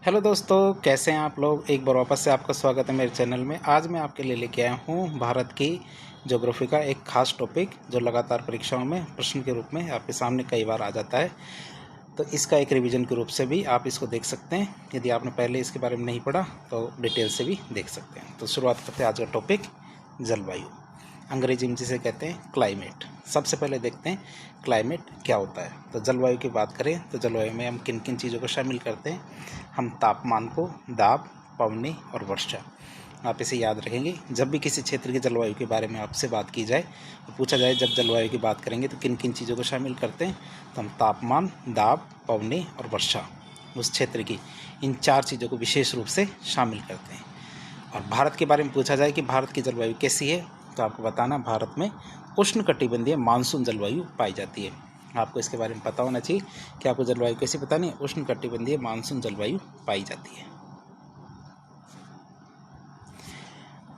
Hello दोस्तों, कैसे हैं आप लोग। एक बार वापस से आपका स्वागत है मेरे चैनल में। आज मैं आपके लिए लेके आया हूँ भारत की ज्योग्राफी का एक खास टॉपिक जो लगातार परीक्षाओं में प्रश्न के रूप में आपके सामने कई बार आ जाता है। तो इसका एक रिवीजन के रूप से भी आप इसको देख सकते हैं। यदि आपने पहले इसके बारे में नहीं पढ़ा तो डिटेल से भी देख सकते हैं। तो शुरुआत करते हैं आज का टॉपिक, जलवायु। अंग्रेजी में जिसे कहते हैं क्लाइमेट। सबसे पहले देखते हैं क्लाइमेट क्या होता है। तो जलवायु की बात करें तो जलवायु में हम किन किन चीज़ों को शामिल करते हैं। हम तापमान को, दाब, पवनी और वर्षा, आप इसे याद रखेंगे। जब भी किसी क्षेत्र की जलवायु के बारे में आपसे बात की जाए तो पूछा जाए जब जलवायु की बात करेंगे तो किन किन चीज़ों को शामिल करते हैं, तो हम तापमान, दाब, पवनी और वर्षा, उस क्षेत्र की इन चार चीज़ों को विशेष रूप से शामिल करते हैं। और भारत के बारे में पूछा जाए कि भारत की जलवायु कैसी है, तो आपको बताना भारत में उष्णकटिबंधीय मानसून जलवायु पाई जाती है। आपको इसके बारे में पता होना चाहिए कि आपको जलवायु कैसी बतानी है। उष्णकटिबंधीय मानसून जलवायु पाई जाती है।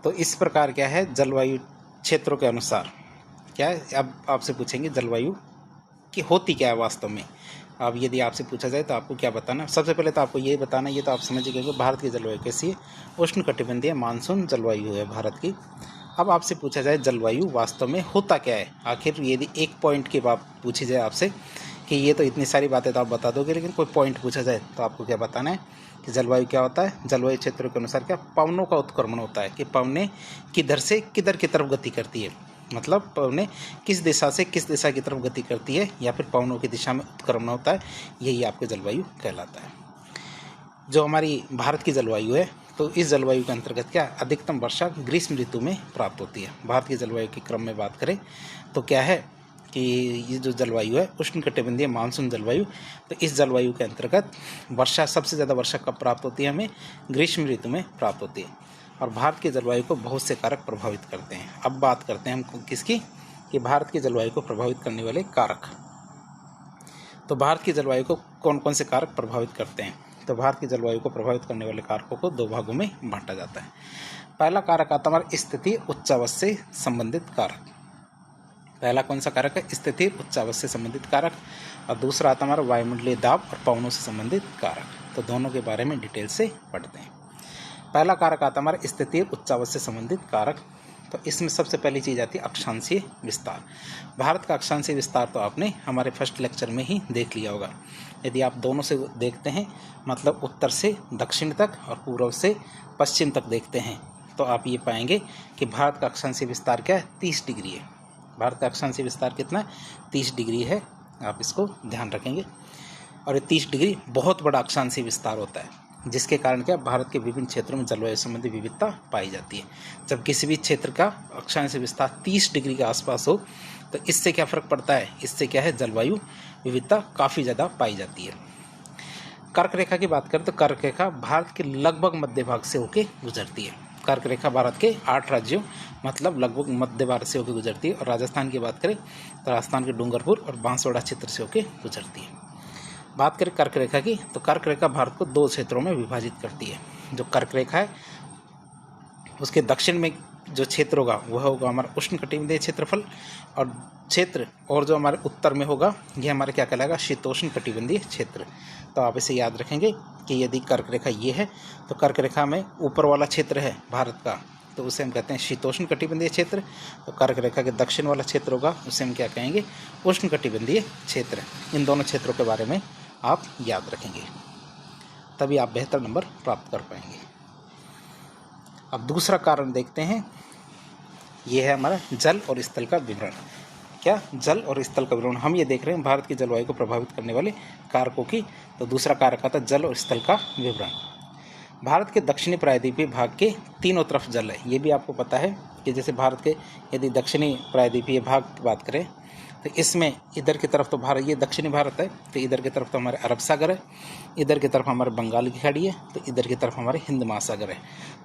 तो इस प्रकार क्या है, जलवायु क्षेत्रों के अनुसार क्या है। अब आपसे पूछेंगे जलवायु की होती क्या है वास्तव में। अब यदि आपसे पूछा जाए तो आपको क्या बताना। सबसे पहले तो आपको ये बताना, ये तो आप समझिए कि भारत की जलवायु कैसी है। उष्णकटिबंधीय मानसून जलवायु है भारत की। अब आपसे पूछा जाए जलवायु वास्तव में होता क्या है। आखिर यदि एक पॉइंट की बात पूछी जाए आपसे कि ये तो इतनी सारी बातें तो आप बता दोगे, लेकिन कोई पॉइंट पूछा जाए तो आपको क्या बताना है कि जलवायु क्या होता है। जलवायु क्षेत्रों के अनुसार क्या पवनों का उत्क्रमण होता है कि पवनें किधर से किधर की तरफ गति करती है, मतलब पवनें किस दिशा से किस दिशा की तरफ गति करती है, या फिर पवनों की दिशा में उत्क्रमण होता है। यही आपके जलवायु कहलाता है। जो हमारी भारत की जलवायु है, तो इस जलवायु के अंतर्गत क्या अधिकतम वर्षा ग्रीष्म ऋतु में प्राप्त होती है। भारत की जलवायु के क्रम में बात करें तो क्या है कि ये जो जलवायु है उष्णकटिबंधीय मानसून जलवायु, तो इस जलवायु के अंतर्गत वर्षा, सबसे ज़्यादा वर्षा कब प्राप्त होती है, हमें ग्रीष्म ऋतु में प्राप्त होती है। और भारत की जलवायु को बहुत से कारक प्रभावित करते हैं। अब बात करते हैं हम किसकी, कि भारत की जलवायु को प्रभावित करने वाले कारक। तो भारत की जलवायु को कौन कौन से कारक प्रभावित करते हैं। तो भारत की जलवायु को प्रभावित करने वाले कारकों को दो भागों में बांटा जाता है। पहला कारक आता है हमारा स्थिति उच्चावच से संबंधित कारक। पहला कौन सा कारक है, स्थिति उच्चावच से संबंधित कारक। और दूसरा आता है हमारा वायुमंडलीय दाब और पवनों से संबंधित कारक। तो दोनों के बारे में डिटेल से पढ़ते हैं। पहला कारक आता है हमारा स्थिति उच्चावच से संबंधित कारक। तो इसमें सबसे पहली चीज़ आती है अक्षांशीय विस्तार। भारत का अक्षांशीय विस्तार तो आपने हमारे फर्स्ट लेक्चर में ही देख लिया होगा। यदि आप दोनों से देखते हैं, मतलब उत्तर से दक्षिण तक और पूर्व से पश्चिम तक देखते हैं, तो आप ये पाएंगे कि भारत का अक्षांशीय विस्तार क्या है, 30 डिग्री है। भारत का अक्षांशीय विस्तार कितना है, 30 डिग्री है। आप इसको ध्यान रखेंगे। और ये 30 डिग्री बहुत बड़ा अक्षांशीय विस्तार होता है, जिसके कारण क्या भारत के विभिन्न क्षेत्रों में जलवायु संबंधी विविधता पाई जाती है। जब किसी भी क्षेत्र का अक्षांशीय विस्तार 30 डिग्री के आसपास हो तो इससे क्या फ़र्क पड़ता है, इससे क्या है जलवायु विविधता काफ़ी ज़्यादा पाई जाती है। कर्क रेखा की बात करें तो कर्क रेखा भारत के लगभग मध्य भाग से होकर गुजरती है। कर्क रेखा भारत के 8 राज्यों, मतलब लगभग मध्य भारत से होकर गुजरती है। और राजस्थान की बात करें तो राजस्थान के डूंगरपुर और बांसवाड़ा क्षेत्र से होकर गुजरती है। बात करें कर्क रेखा की, तो कर्क रेखा भारत को 2 क्षेत्रों में विभाजित करती है। जो कर्क रेखा है उसके दक्षिण में जो क्षेत्र होगा वह होगा हमारा उष्णकटिबंधीय क्षेत्रफल और क्षेत्र, और जो हमारे उत्तर में होगा ये हमारे क्या कहलाएगा, शीतोष्ण कटिबंधीय क्षेत्र। तो आप इसे याद रखेंगे कि यदि कर्क रेखा ये है तो कर्क रेखा में ऊपर वाला क्षेत्र है भारत का, तो उसे हम कहते हैं शीतोष्ण कटिबंधीय क्षेत्र। तो कर्क रेखा के दक्षिण वाला क्षेत्र होगा उसे हम क्या कहेंगे, उष्ण कटिबंधीय क्षेत्र। इन दोनों क्षेत्रों के बारे में आप याद रखेंगे, तभी आप बेहतर नंबर प्राप्त कर पाएंगे। अब दूसरा कारण देखते हैं, ये है हमारा जल और स्थल का विवरण। क्या जल और स्थल का विवरण, हम ये देख रहे हैं भारत की जलवायु को प्रभावित करने वाले कारकों की। तो दूसरा कारक आता है जल और स्थल का विवरण। भारत के दक्षिणी प्रायद्वीपीय भाग के तीनों तरफ जल है। ये भी आपको पता है कि जैसे भारत के यदि दक्षिणी प्रायद्वीपीय भाग की बात करें तो इसमें इधर की तरफ तो भारत, ये दक्षिणी भारत है, तो इधर की तरफ तो हमारे अरब सागर है, इधर की तरफ हमारे बंगाल की खाड़ी है, तो इधर की तरफ हमारे हिंद महासागर है।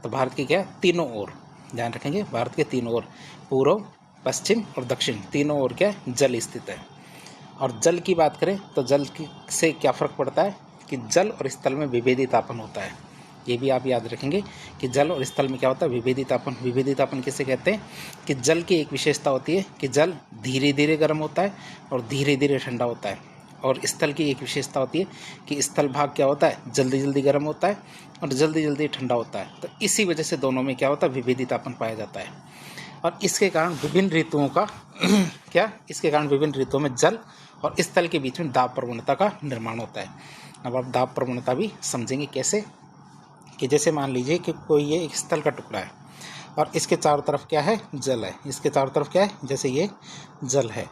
तो भारत की क्या है, तीनों ओर ध्यान रखेंगे, भारत के तीनों ओर पूर्व, पश्चिम और दक्षिण तीनों ओर क्या जल स्थित है। और जल की बात करें तो जल से क्या फ़र्क पड़ता है कि जल और स्थल में विभेदी तापन होता है। ये भी आप याद रखेंगे कि जल और स्थल में क्या होता है, विभेदी तापन। विभेदी तापन किसे कहते हैं कि जल की एक विशेषता होती है कि जल धीरे धीरे गर्म होता है और धीरे धीरे ठंडा होता है, और स्थल की एक विशेषता होती है कि स्थल भाग क्या होता है, जल्दी जल्दी गर्म होता है और जल्दी जल्दी ठंडा होता है। तो इसी वजह से दोनों में क्या होता है, विविधतापन पाया जाता है। और इसके कारण विभिन्न ऋतुओं का इसके कारण विभिन्न ऋतुओं में जल और स्थल के बीच में दाब प्रवणता का निर्माण होता है। अब आप दाब प्रवणता भी समझेंगे कैसे, कि जैसे मान लीजिए कि कोई ये एक स्थल का टुकड़ा है और इसके चारों तरफ क्या है, जल है। इसके चारों तरफ क्या है, जैसे ये जल है।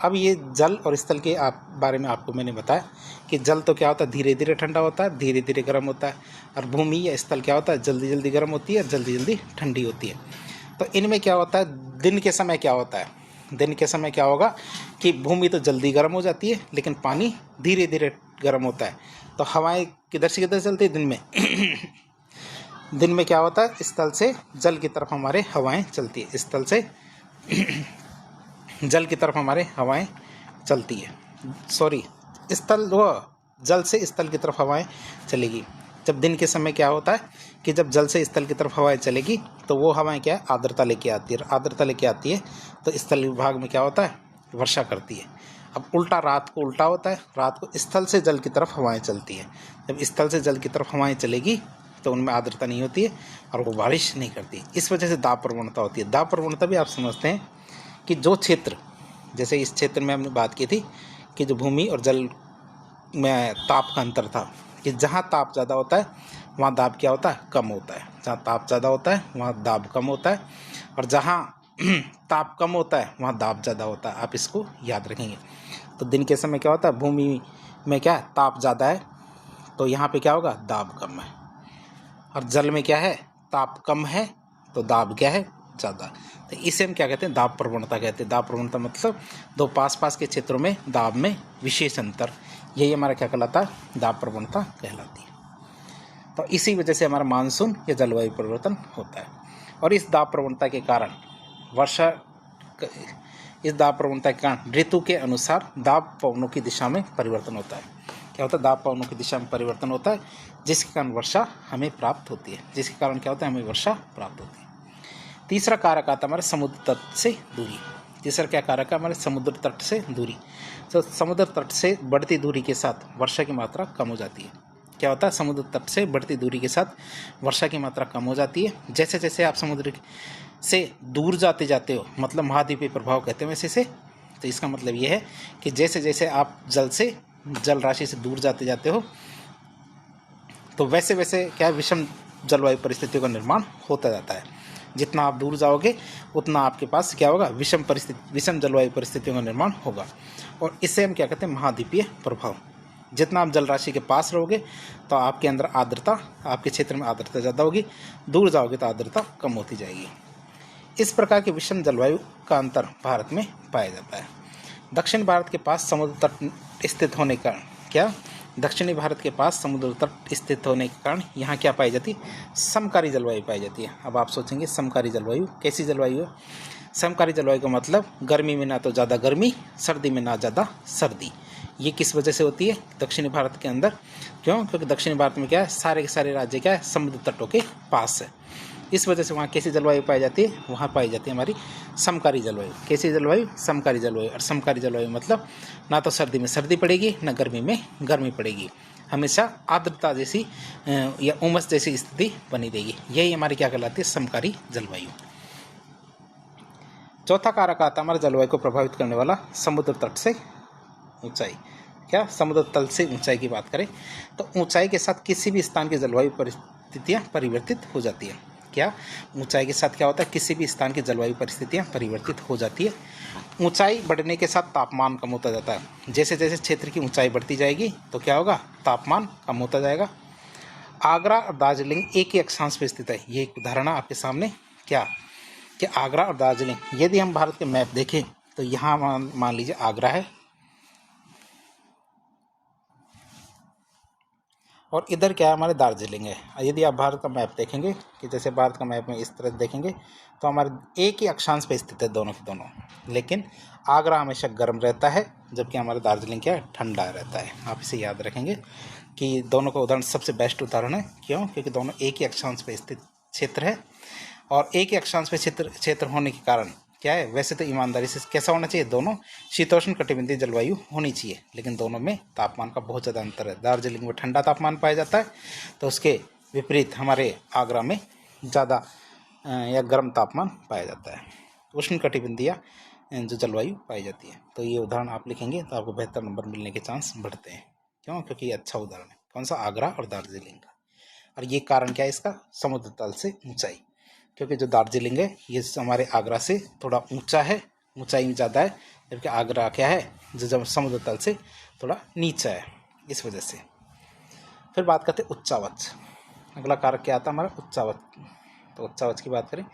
अब ये जल और स्थल के बारे में आपको मैंने बताया कि जल तो क्या होता है, धीरे धीरे ठंडा होता है, धीरे धीरे गर्म होता है। और भूमि या स्थल क्या होता है, जल्दी जल्दी गर्म होती है, जल्दी जल्दी ठंडी होती है। तो इनमें क्या होता है, दिन के समय क्या होता है, दिन के समय क्या होगा कि भूमि तो जल्दी गर्म हो जाती है लेकिन पानी धीरे धीरे गर्म होता है। तो हवाएं किधर से किधर चलती है दिन में दिन में क्या होता है, स्थल से जल की तरफ हमारे हवाएं चलती है, स्थल से जल की तरफ हमारे हवाएं चलती है, जल से स्थल की तरफ हवाएं चलेगी। जब दिन के समय क्या होता है कि जब जल से स्थल की तरफ हवाएं चलेगी तो वो हवाएं क्या है, आर्द्रता लेके आती है। आर्द्रता लेके आती है तो स्थल विभाग में क्या होता है, वर्षा करती है। अब उल्टा रात को उल्टा होता है, रात को स्थल से जल की तरफ हवाएं चलती है। जब स्थल से जल की तरफ हवाएं चलेगी तो उनमें आर्द्रता नहीं होती है और वो बारिश नहीं करती। इस वजह से दाब प्रवणता होती है। दाब प्रवणता भी आप समझते हैं कि जो क्षेत्र, जैसे इस क्षेत्र में हमने बात की थी कि जो भूमि और जल में ताप का अंतर था, कि जहाँ ताप ज़्यादा होता है वहाँ दाब क्या होता है, कम होता है। जहाँ ताप ज़्यादा होता है वहाँ दाब कम होता है, और जहाँ ताप कम होता है वहाँ दाब ज़्यादा होता है। आप इसको याद रखेंगे। तो दिन के समय क्या होता है, भूमि में क्या ताप ज़्यादा है तो यहाँ पे क्या होगा, दाब कम है। और जल में क्या है, ताप कम है तो दाब क्या है, ज़्यादा। तो इसे हम क्या कहते हैं, दाब प्रवणता कहते हैं। दाब प्रवणता मतलब दो पास पास के क्षेत्रों में दाब में विशेष अंतर, यही हमारा क्या कहलाता है, दाब प्रवणता कहलाती है। तो इसी वजह से हमारा मानसून या जलवायु परिवर्तन होता है। और इस दाब प्रवणता के कारण दाब प्रवणता के कारण ऋतु के अनुसार दाब पवनों की दिशा में परिवर्तन होता है। क्या होता है, दाब पवनों की दिशा में परिवर्तन होता है, जिसके कारण वर्षा हमें प्राप्त होती है। जिसके कारण क्या होता है, हमें वर्षा प्राप्त होती है। तीसरा कारक आता है हमारे समुद्र तट से दूरी। तीसरा क्या कारक है, हमारे समुद्र तट से दूरी। तो समुद्र तट से बढ़ती दूरी के साथ वर्षा की मात्रा कम हो जाती है। क्या होता है, समुद्र तट से बढ़ती दूरी के साथ वर्षा की मात्रा कम हो जाती है। जैसे जैसे आप समुद्र से दूर जाते हो, मतलब महाद्वीपीय प्रभाव कहते हैं वैसे से। तो इसका मतलब ये है कि जैसे जैसे आप जल राशि से दूर जाते हो तो वैसे वैसे क्या विषम जलवायु परिस्थितियों का निर्माण होता जाता है। जितना आप दूर जाओगे उतना आपके पास क्या होगा, विषम जलवायु परिस्थितियों का निर्माण होगा। और इससे हम क्या कहते हैं, महाद्वीपीय प्रभाव। जितना आप जल राशि के पास रहोगे तो आपके अंदर आर्द्रता, आपके क्षेत्र में आर्द्रता ज़्यादा होगी, दूर जाओगे तो आर्द्रता कम होती जाएगी। इस प्रकार के विषम जलवायु का अंतर भारत में पाया जाता है। दक्षिण भारत के पास समुद्र तट स्थित होने का क्या, दक्षिणी भारत के पास समुद्र तट स्थित होने के कारण यहाँ क्या पाई जाती है, समकारी जलवायु पाई जाती है। अब आप सोचेंगे समकारी जलवायु कैसी जलवायु है। समकारी जलवायु का मतलब गर्मी में ना तो ज़्यादा गर्मी, सर्दी में ना ज़्यादा सर्दी। ये किस वजह से होती है, दक्षिणी भारत के अंदर। क्यों, क्योंकि दक्षिणी भारत में क्या है, सारे के सारे राज्य क्या है, समुद्र तटों के पास है। इस वजह से वहाँ कैसी जलवायु पाई जाती है, वहाँ पाई जाती है हमारी समकारी जलवायु। कैसी जलवायु, समकारी जलवायु। और समकारी जलवायु मतलब ना तो सर्दी में सर्दी पड़ेगी, ना गर्मी में गर्मी पड़ेगी। हमेशा आर्द्रता जैसी या उमस जैसी स्थिति बनी रहेगी। यही हमारी क्या कहलाती है, समकारी जलवायु। चौथा कारक आता है हमारे जलवायु को प्रभावित करने वाला समुद्र तट से ऊंचाई। क्या, समुद्र तल से ऊंचाई की बात करें तो ऊंचाई के साथ किसी भी स्थान की जलवायु परिस्थितियाँ परिवर्तित हो जाती है। क्या, ऊंचाई के साथ क्या होता है, किसी भी स्थान की जलवायु परिस्थितियाँ परिवर्तित हो जाती है। ऊंचाई बढ़ने के साथ तापमान कम होता जाता है। जैसे जैसे क्षेत्र की ऊंचाई बढ़ती जाएगी तो क्या होगा, तापमान कम होता जाएगा। आगरा और दार्जिलिंग एक ही अक्षांश पर स्थित है। ये एक उदाहरण आपके सामने क्या कि आगरा और दार्जिलिंग, यदि हम भारत के मैप देखें तो यहाँ मान लीजिए आगरा है और इधर क्या है, हमारे दार्जिलिंग है। यदि आप भारत का मैप देखेंगे कि जैसे भारत का मैप में इस तरह देखेंगे तो हमारे एक ही अक्षांश पे स्थित है दोनों के दोनों। लेकिन आगरा हमेशा गर्म रहता है जबकि हमारा दार्जिलिंग क्या है, ठंडा रहता है। आप इसे याद रखेंगे कि दोनों का उदाहरण सबसे बेस्ट उदाहरण है। क्यों, क्योंकि दोनों एक ही अक्षांश पे स्थित क्षेत्र है और एक ही अक्षांश पे क्षेत्र होने के कारण क्या है, वैसे तो ईमानदारी से कैसा होना चाहिए, दोनों शीतोष्ण कटिबंधीय जलवायु होनी चाहिए, लेकिन दोनों में तापमान का बहुत ज़्यादा अंतर है। दार्जिलिंग में ठंडा तापमान पाया जाता है, तो उसके विपरीत हमारे आगरा में ज़्यादा या गर्म तापमान पाया जाता है। उष्ण कटिबंधीय जो जलवायु पाई जाती है। तो ये उदाहरण आप लिखेंगे तो आपको बेहतर नंबर मिलने के चांस बढ़ते हैं। क्यों? क्योंकि ये अच्छा उदाहरण है। कौन सा? आगरा और दार्जिलिंग का। और ये कारण क्या है इसका? समुद्र तल से ऊंचाई, क्योंकि जो दार्जिलिंग है ये हमारे आगरा से थोड़ा ऊंचा है, ऊंचाई में ज़्यादा है, जबकि आगरा क्या है, जो जब समुद्र तल से थोड़ा नीचा है, इस वजह से। फिर बात करते हैं उच्चावच। अगला कारक क्या आता है हमारा? उच्चावच। तो उच्चावच की बात करें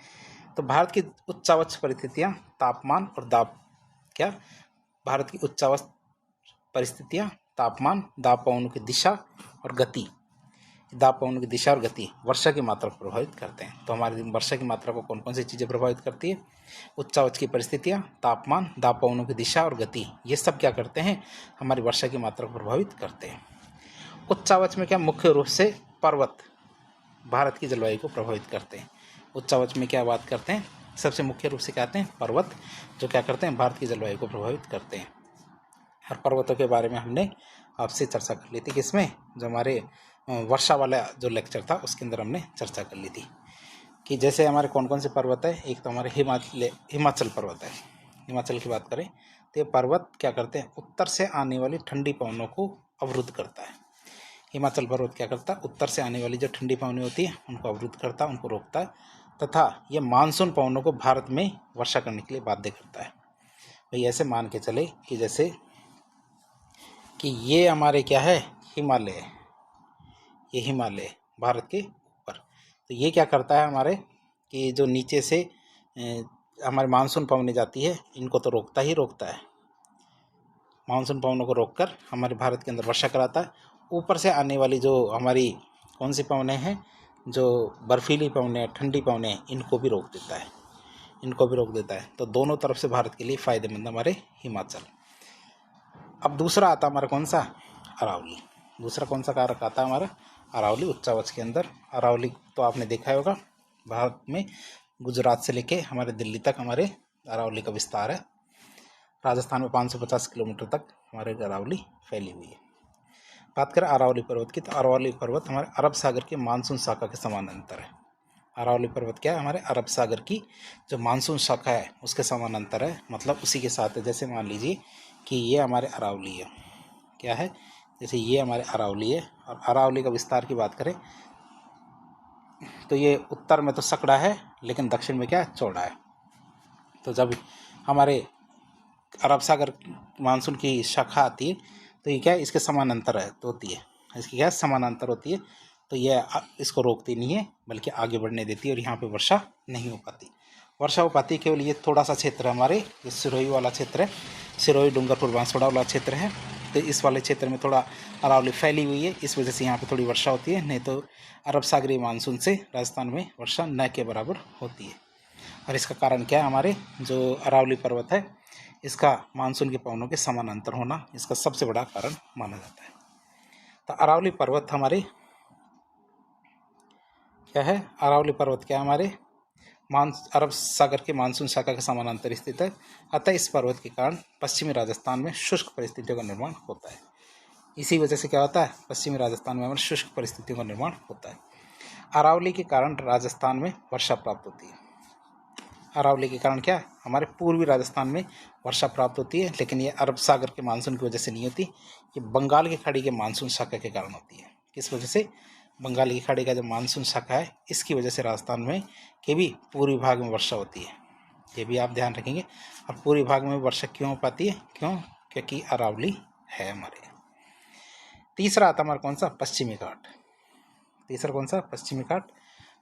तो भारत की उच्चावच परिस्थितियाँ तापमान और दाब, क्या? भारत की उच्चावच परिस्थितियाँ तापमान, दाब पवनों की दिशा और गति, दाब पवनों की दिशा और गति वर्षा की मात्रा को प्रभावित करते हैं। तो हमारी वर्षा की मात्रा को कौन कौन सी चीज़ें प्रभावित करती है? उच्चावच की परिस्थितियाँ, तापमान, दाब पवनों की दिशा और गति, ये सब क्या करते हैं? हमारी वर्षा की मात्रा को प्रभावित करते हैं। उच्चावच में क्या? मुख्य रूप से पर्वत भारत की जलवायु को प्रभावित करते हैं। उच्चावच में क्या बात करते हैं? सबसे मुख्य रूप से कहते हैं पर्वत, जो क्या करते हैं? भारत की जलवायु को प्रभावित करते हैं। और पर्वतों के बारे में हमने आपसे चर्चा कर ली थी, किसमें? जो हमारे वर्षा वाला जो लेक्चर था उसके अंदर हमने चर्चा कर ली थी कि जैसे हमारे कौन कौन से पर्वत है। एक तो हमारे हिमाचल पर्वत है। हिमाचल की बात करें तो ये पर्वत क्या करते हैं? उत्तर से आने वाली ठंडी पवनों को अवरुद्ध करता है। हिमाचल पर्वत क्या करता है? उत्तर से आने वाली जो ठंडी पवनें होती है उनको अवरुद्ध करता है, उनको रोकता है, तथा ये मानसून पवनों को भारत में वर्षा करने के लिए बाध्य करता है। भाई ऐसे मान के चले कि जैसे कि ये हमारे क्या है? हिमालय, ये हिमालय भारत के ऊपर। तो ये क्या करता है हमारे कि जो नीचे से हमारे मानसून पवनें जाती है इनको तो रोकता ही रोकता है, मानसून पवनों को रोककर हमारे भारत के अंदर वर्षा कराता है। ऊपर से आने वाली जो हमारी कौन सी पवनें हैं, जो बर्फीली पवनें, ठंडी पवनें, इनको भी रोक देता है, इनको भी रोक देता है। तो दोनों तरफ से भारत के लिए फ़ायदेमंद हमारे हिमाचल। अब दूसरा आता हमारा कौन सा? अरावली। दूसरा कौन सा कारक आता है हमारा? अरावली उच्चावच के अंदर। अरावली तो आपने देखा होगा, भारत में गुजरात से लेके हमारे दिल्ली तक हमारे अरावली का विस्तार है। राजस्थान में 550 किलोमीटर तक हमारे अरावली फैली हुई है। बात करें अरावली पर्वत की तो अरावली पर्वत हमारे अरब सागर के मानसून शाखा के समानांतर है। अरावली पर्वत क्या है? हमारे अरब सागर की जो मानसून शाखा है उसके समानांतर है, मतलब उसी के साथ है। जैसे मान लीजिए कि ये हमारे अरावली है, क्या है? जैसे ये हमारे अरावली है, और अरावली का विस्तार की बात करें तो ये उत्तर में तो सकड़ा है, लेकिन दक्षिण में क्या है? चौड़ा है। तो जब हमारे अरब सागर मानसून की शाखा आती है तो ये क्या है? इसके समानांतर है तो होती है, इसकी क्या है? समानांतर होती है। तो ये इसको रोकती नहीं है, बल्कि आगे बढ़ने देती है, और यहाँ पे वर्षा नहीं हो पाती। वर्षा हो पाती केवल ये थोड़ा सा क्षेत्र है हमारे, ये सिरोही वाला क्षेत्र है, सिरोही, डूंगरपुर, बांसवाड़ा वाला क्षेत्र है। तो इस वाले क्षेत्र में थोड़ा अरावली फैली हुई है, इस वजह से यहाँ पे थोड़ी वर्षा होती है, नहीं तो अरब सागरीय मानसून से राजस्थान में वर्षा न के बराबर होती है। और इसका कारण क्या है? हमारे जो अरावली पर्वत है इसका मानसून के पवनों के समानांतर होना इसका सबसे बड़ा कारण माना जाता है। तो अरावली पर्वत हमारे क्या है? अरावली पर्वत क्या है? हमारे अरब सागर के मानसून शाखा के समानांतर स्थित है। अतः इस पर्वत के कारण पश्चिमी राजस्थान में शुष्क परिस्थितियों का निर्माण होता है। इसी वजह से क्या होता है? पश्चिमी राजस्थान में हमारे शुष्क परिस्थितियों का निर्माण होता है। अरावली के कारण राजस्थान में वर्षा प्राप्त होती है। अरावली के कारण क्या है? हमारे पूर्वी राजस्थान में वर्षा प्राप्त होती है, लेकिन ये अरब सागर के मानसून की वजह से नहीं होती, ये बंगाल की खाड़ी के मानसून शाखा के कारण होती है। किस वजह से? बंगाल की खाड़ी का जो मानसून शाखा है इसकी वजह से राजस्थान में के भी पूर्वी भाग में वर्षा होती है, ये भी आप ध्यान रखेंगे। और पूर्वी भाग में वर्षा क्यों हो पाती है? क्यों? क्योंकि अरावली है हमारे। तीसरा आता हमारा कौन सा? पश्चिमी घाट। तीसरा कौन सा? पश्चिमी घाट।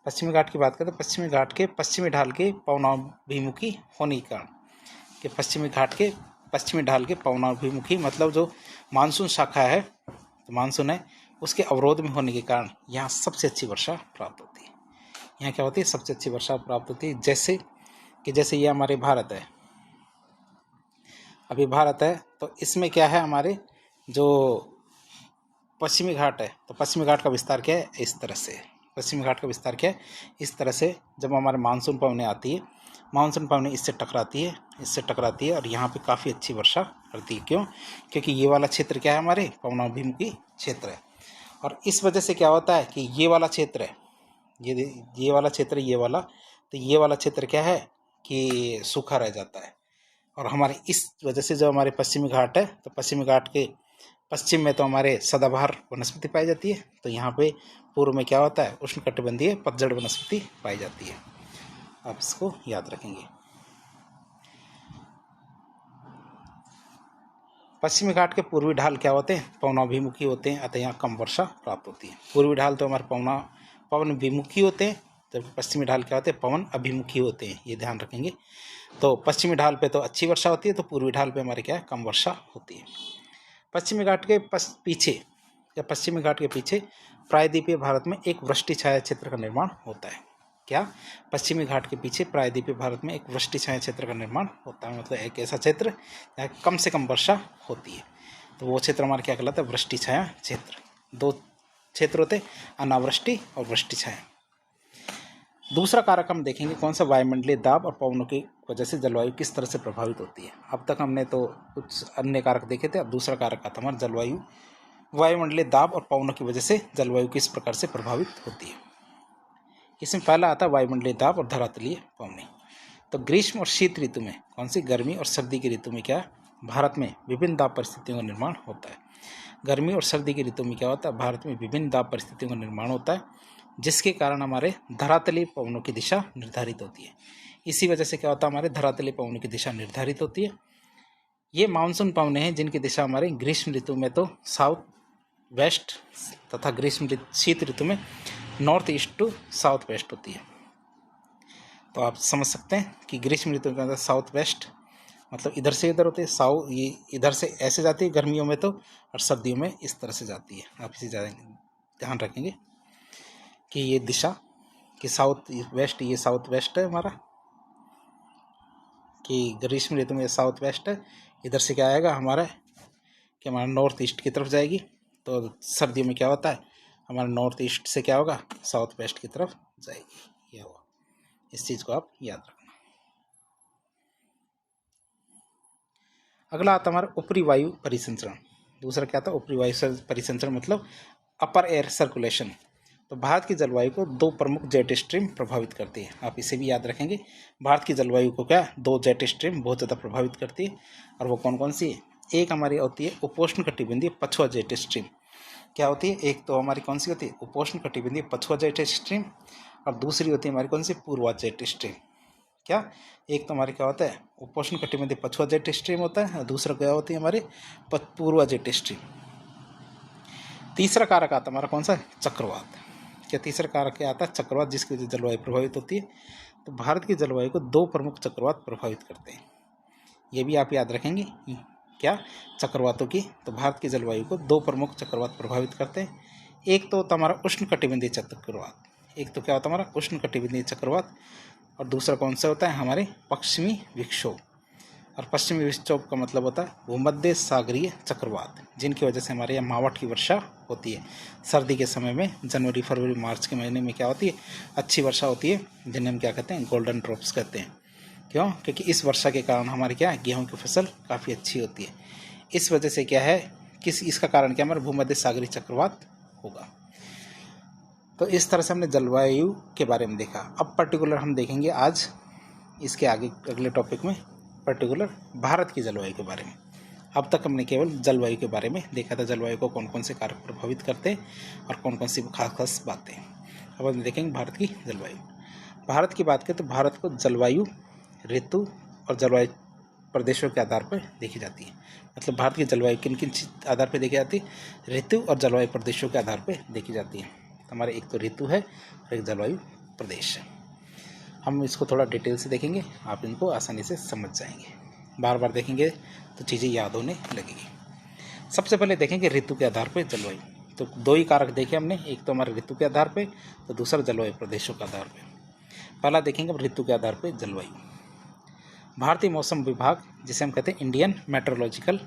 पश्चिमी घाट की बात करें तो पश्चिमी घाट के पश्चिमी ढाल के पवनाभिमुखी होने के कारण, कि पश्चिमी घाट के पश्चिमी ढाल के पवनाभिमुखी मतलब जो मानसून शाखा है, तो मानसून है उसके अवरोध में होने के कारण यहाँ सबसे अच्छी वर्षा प्राप्त होती है। यहाँ क्या होती है? सबसे अच्छी वर्षा प्राप्त होती है। जैसे ये हमारे भारत है, अभी भारत है तो इसमें क्या है? हमारे जो पश्चिमी घाट है, तो पश्चिमी घाट का विस्तार क्या है? इस तरह से, पश्चिमी घाट का विस्तार क्या है, इस तरह से जब हमारे मानसून पवनें आती है, मानसून पवनें इससे टकराती है और यहाँ पे काफ़ी अच्छी वर्षा करती है। क्यों? क्योंकि ये वाला क्षेत्र क्या है, हमारे पवनाभिमुखी क्षेत्र है। और इस वजह से क्या होता है कि ये वाला क्षेत्र है, ये वाला क्षेत्र, ये वाला, तो ये वाला क्षेत्र क्या है कि सूखा रह जाता है। और हमारे इस वजह से जो हमारे पश्चिमी घाट है, तो पश्चिमी घाट के पश्चिम में तो हमारे सदाबहार वनस्पति पाई जाती है, तो यहाँ पे पूर्व में क्या होता है, उष्णकटिबंधीय पतझड़ वनस्पति पाई जाती है। आप इसको याद रखेंगे। पश्चिमी घाट के पूर्वी ढाल क्या होते हैं, पवनाभिमुखी होते हैं, अतः यहाँ कम वर्षा प्राप्त होती है। पूर्वी ढाल तो हमारे पवन विमुखी होते हैं, जबकि पश्चिमी ढाल क्या होते हैं, पवन अभिमुखी होते हैं। ये ध्यान रखेंगे। तो पश्चिमी ढाल पे तो अच्छी वर्षा होती है, तो पूर्वी ढाल पे हमारे क्या है, कम वर्षा होती है। पश्चिमी घाट के पश्चिमी घाट के पीछे प्रायद्वीपीय भारत में एक वृष्टि छाया क्षेत्र का निर्माण होता है। क्या? पश्चिमी घाट के पीछे प्रायद्वीपीय भारत में एक वृष्टि छाया क्षेत्र का निर्माण होता है, मतलब एक ऐसा क्षेत्र जहाँ कम से कम वर्षा होती है, तो वो क्षेत्र हमारा क्या कहलाता है, वृष्टि छाया क्षेत्र। दो क्षेत्र होते हैं, अनावृष्टि और वृष्टि छाया। दूसरा कारक हम देखेंगे कौन सा, वायुमंडलीय दाब और पवनों की वजह से जलवायु किस तरह से प्रभावित होती है। अब तक हमने तो कुछ अन्य कारक देखे थे, अब दूसरा कारक आता हमारा जलवायु, वायुमंडलीय दाब और पवनों की वजह से जलवायु किस प्रकार से प्रभावित होती है। इसमें पहला आता है वायुमंडलीय दाब और धरातलीय पवनें। तो ग्रीष्म और शीत ऋतु में, कौन सी, गर्मी और सर्दी की ऋतु में क्या है, भारत में विभिन्न दाब परिस्थितियों का निर्माण होता है। गर्मी और सर्दी की ऋतु में क्या होता है, भारत में विभिन्न दाब परिस्थितियों का निर्माण होता है, जिसके कारण हमारे धरातलीय पवनों की दिशा निर्धारित होती है। इसी वजह से क्या होता है, हमारे धरातलीय पवनों की दिशा निर्धारित होती है। ये मानसून पवनें हैं जिनकी दिशा हमारे ग्रीष्म ऋतु में तो साउथ वेस्ट तथा शीत ऋतु में north east to south west होती है। तो आप समझ सकते हैं कि ग्रीष्म ऋतु के अंदर साउथ वेस्ट मतलब इधर से इधर होते हैं, ये इधर से ऐसे जाती है गर्मियों में तो, और सर्दियों में इस तरह से जाती है। आप इसे ध्यान रखेंगे कि ये दिशा कि साउथ वेस्ट, ये साउथ वेस्ट है हमारा, कि ग्रीष्म ऋतु में साउथ वेस्ट है, इधर से क्या आएगा हमारा कि हमारा नॉर्थ ईस्ट की तरफ जाएगी। तो सर्दियों में क्या होता है, हमारा नॉर्थ ईस्ट से क्या होगा, साउथ वेस्ट की तरफ जाएगी। ये हुआ, इस चीज़ को आप याद रखना। अगला आता हमारा ऊपरी वायु परिसंचरण। दूसरा क्या था, ऊपरी वायु परिसंचरण मतलब अपर एयर सर्कुलेशन। तो भारत की जलवायु को दो प्रमुख जेट स्ट्रीम प्रभावित करती है। आप इसे भी याद रखेंगे। भारत की जलवायु को क्या, दो जेट स्ट्रीम बहुत ज़्यादा प्रभावित करती है, और वो कौन कौन सी है। एक हमारी होती है उपोष्ण कटिबंधीय पछुआ जेट स्ट्रीम। क्या होती है, एक तो हमारी कौन सी होती है, उपोष्ण कटिबंधीय पछुआ जेट स्ट्रीम, और दूसरी होती है हमारी कौन सी, पूर्वा जेट स्ट्रीम। क्या, एक तो हमारे क्या होता है उपोष्ण कटिबंधीय पछुआ जेट स्ट्रीम होता है, और दूसरा क्या होती है हमारे पूर्वा जेट स्ट्रीम। तीसरा कारक आता है हमारा कौन सा, चक्रवात। क्या तीसरा कारक क्या आता है, चक्रवात, जिसकी वजह से जलवायु प्रभावित होती है। तो भारत की जलवायु को दो प्रमुख चक्रवात प्रभावित करते हैं, ये भी आप याद रखेंगे। क्या, चक्रवातों की, तो भारत की जलवायु को दो प्रमुख चक्रवात प्रभावित करते हैं। एक तो होता हमारा उष्ण कटिबंधीय चक्रवात, एक तो क्या होता है हमारा उष्ण कटिबंधीय चक्रवात, और दूसरा कौन सा होता है हमारे पश्चिमी विक्षोभ। और पश्चिमी विक्षोभ का मतलब होता है भूमध्य सागरीय चक्रवात, जिनकी वजह से हमारे यहाँ मावठ की वर्षा होती है। सर्दी के समय में जनवरी फरवरी मार्च के महीने में क्या होती है, अच्छी वर्षा होती है, जिन्हें हम क्या कहते हैं, गोल्डन ड्रॉप्स कहते हैं। क्यों, क्योंकि इस वर्षा के कारण हमारे क्या, गेहूं की फसल काफ़ी अच्छी होती है। इस वजह से क्या है, इसका कारण क्या, हमारे भूमध्य सागरीय चक्रवात होगा। तो इस तरह से हमने जलवायु के बारे में देखा। अब पर्टिकुलर हम देखेंगे आज इसके आगे अगले टॉपिक में पर्टिकुलर भारत की जलवायु के बारे में। अब तक हमने केवल जलवायु के बारे में देखा था, जलवायु को कौन कौन से कारक प्रभावित करते हैं और कौन कौन सी खास बातें। अब हम देखेंगे भारत की जलवायु। भारत की बात करें तो भारत को जलवायु, ऋतु और जलवायु प्रदेशों के आधार पर देखी जाती है। मतलब भारत की जलवायु किन किन आधार पर देखी जाती है, ऋतु और जलवायु प्रदेशों के आधार पर देखी जाती है। हमारे एक तो ऋतु है और एक जलवायु प्रदेश है। हम इसको थोड़ा डिटेल से देखेंगे, आप इनको आसानी से समझ जाएंगे। बार बार देखेंगे तो चीज़ें याद होने लगेगी। सबसे पहले देखेंगे ऋतु के आधार पर जलवायु। तो दो ही कारक देखे हमने, एक तो हमारे ऋतु के आधार पर, तो दूसरा जलवायु प्रदेशों के आधार पर। पहला देखेंगे ऋतु के आधार पर जलवायु। भारतीय मौसम विभाग, जिसे हम कहते हैं इंडियन मेट्रोलॉजिकल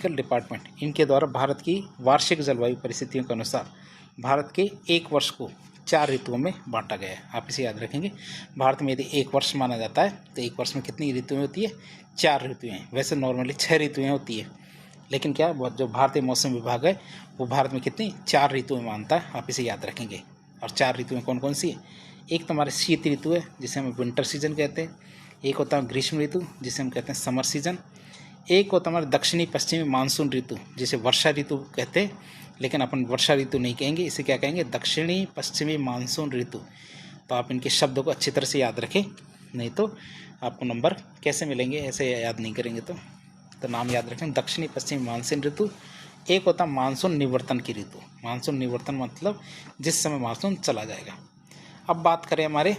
डिपार्टमेंट, इनके द्वारा भारत की वार्षिक जलवायु परिस्थितियों के अनुसार भारत के एक वर्ष को 4 ऋतुओं में बांटा गया है। आप इसे याद रखेंगे। भारत में यदि एक वर्ष माना जाता है तो एक वर्ष में कितनी ऋतुएं होती है? 4 ऋतुएं। वैसे नॉर्मली 6 ऋतुएं होती है, लेकिन क्या जो भारतीय मौसम विभाग है वो भारत में कितनी 4 ऋतुएं मानता है। आप इसे याद रखेंगे। और 4 ऋतुएं कौन कौन सी है? एक तो हमारे शीत ऋतु है जिसे हम विंटर सीजन कहते हैं। एक होता है ग्रीष्म ऋतु जिसे हम कहते हैं समर सीजन। एक होता हमारे दक्षिणी पश्चिमी मानसून ऋतु जिसे वर्षा ऋतु कहते हैं, लेकिन अपन वर्षा ऋतु नहीं कहेंगे, इसे क्या कहेंगे? दक्षिणी पश्चिमी मानसून ऋतु। तो आप इनके शब्दों को अच्छी तरह से याद रखें, नहीं तो आपको नंबर कैसे मिलेंगे ऐसे याद नहीं करेंगे। तो नाम याद रखें, दक्षिणी पश्चिमी मानसून ऋतु। एक होता मानसून निवर्तन की ऋतु। मानसून निवर्तन मतलब जिस समय मानसून चला जाएगा। अब बात करें हमारे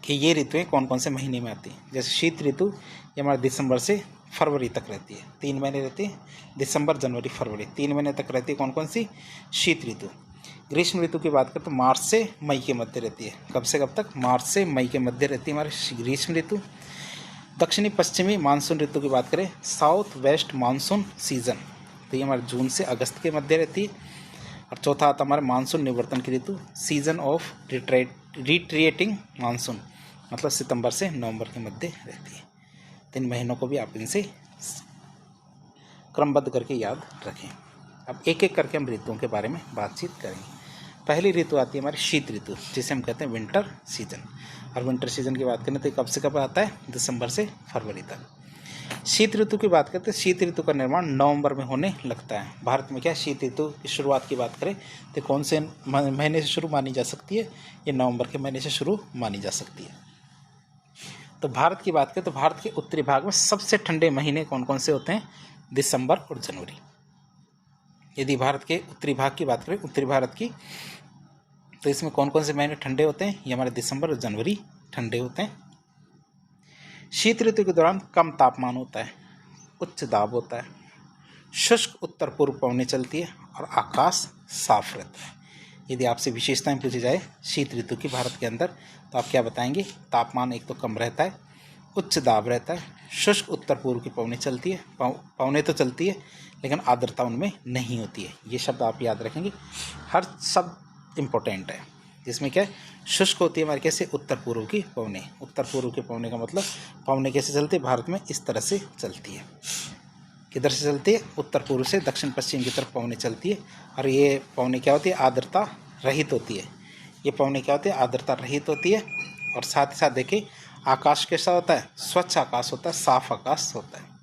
कि ये ऋतुएं कौन कौन से महीने में आती हैं। जैसे शीत ऋतु ये हमारे दिसंबर से फरवरी तक रहती है, 3 महीने रहती है, दिसंबर जनवरी फरवरी 3 महीने तक रहती है। कौन कौन सी? शीत ऋतु। ग्रीष्म ऋतु की बात करें तो मार्च से मई के मध्य रहती है। कब से कब तक? मार्च से मई के मध्य रहती है हमारी ग्रीष्म ऋतु। दक्षिणी पश्चिमी मानसून ऋतु की बात करें, साउथ वेस्ट मानसून सीजन, तो ये हमारे जून से अगस्त के मध्य रहती है। और चौथा आता हमारे मानसून निवर्तन की ऋतु, सीजन ऑफ रिट्रिएटिंग मानसून, मतलब सितंबर से नवंबर के मध्य रहती है। 3 महीनों को भी आप इनसे क्रमबद्ध करके याद रखें। अब एक एक करके हम ऋतुओं के बारे में बातचीत करेंगे। पहली ऋतु आती है हमारी शीत ऋतु जिसे हम कहते हैं विंटर सीजन। और विंटर सीजन की बात करें तो कब से कब आता है? दिसंबर से फरवरी तक। शीत ऋतु की बात करते हैं, शीत ऋतु का निर्माण नवंबर में होने लगता है। भारत में क्या शीत ऋतु की शुरुआत की बात करें तो कौन से महीने से शुरू मानी जा सकती है? ये नवंबर के महीने से शुरू मानी जा सकती है। तो भारत की बात करें तो भारत के उत्तरी भाग में सबसे ठंडे महीने कौन कौन से होते हैं? दिसंबर और जनवरी। यदि भारत के उत्तरी भाग की बात करें, उत्तरी भारत की, तो इसमें कौन कौन से महीने ठंडे होते हैं? ये हमारे दिसंबर और जनवरी ठंडे होते हैं। शीत ऋतु के दौरान कम तापमान होता है, उच्च दाब होता है, शुष्क उत्तर पूर्व पवनें चलती है और आकाश साफ रहता है। यदि आपसे विशेषताएं पूछी जाए शीत ऋतु की भारत के अंदर तो आप क्या बताएंगे? तापमान एक तो कम रहता है, उच्च दाब रहता है, शुष्क उत्तर पूर्व की पवनें चलती है, पवनें तो चलती है लेकिन आर्द्रता उनमें नहीं होती है। ये शब्द आप याद रखेंगे, हर शब्द इम्पोर्टेंट है। जिसमें क्या है? शुष्क होती है हमारे कैसे? उत्तर पूर्व की पवनें। उत्तर पूर्व की पवनें का मतलब पवनें कैसे चलती है? भारत में इस तरह से चलती है। किधर से चलती है? उत्तर पूर्व से दक्षिण पश्चिम की तरफ पवनें चलती है। और ये पवनें क्या होती है? आर्द्रता रहित होती है। ये पवनें क्या होती है? आर्द्रता रहित होती है। और साथ ही साथ देखिए आकाश कैसा होता है? स्वच्छ आकाश होता है, साफ आकाश होता है।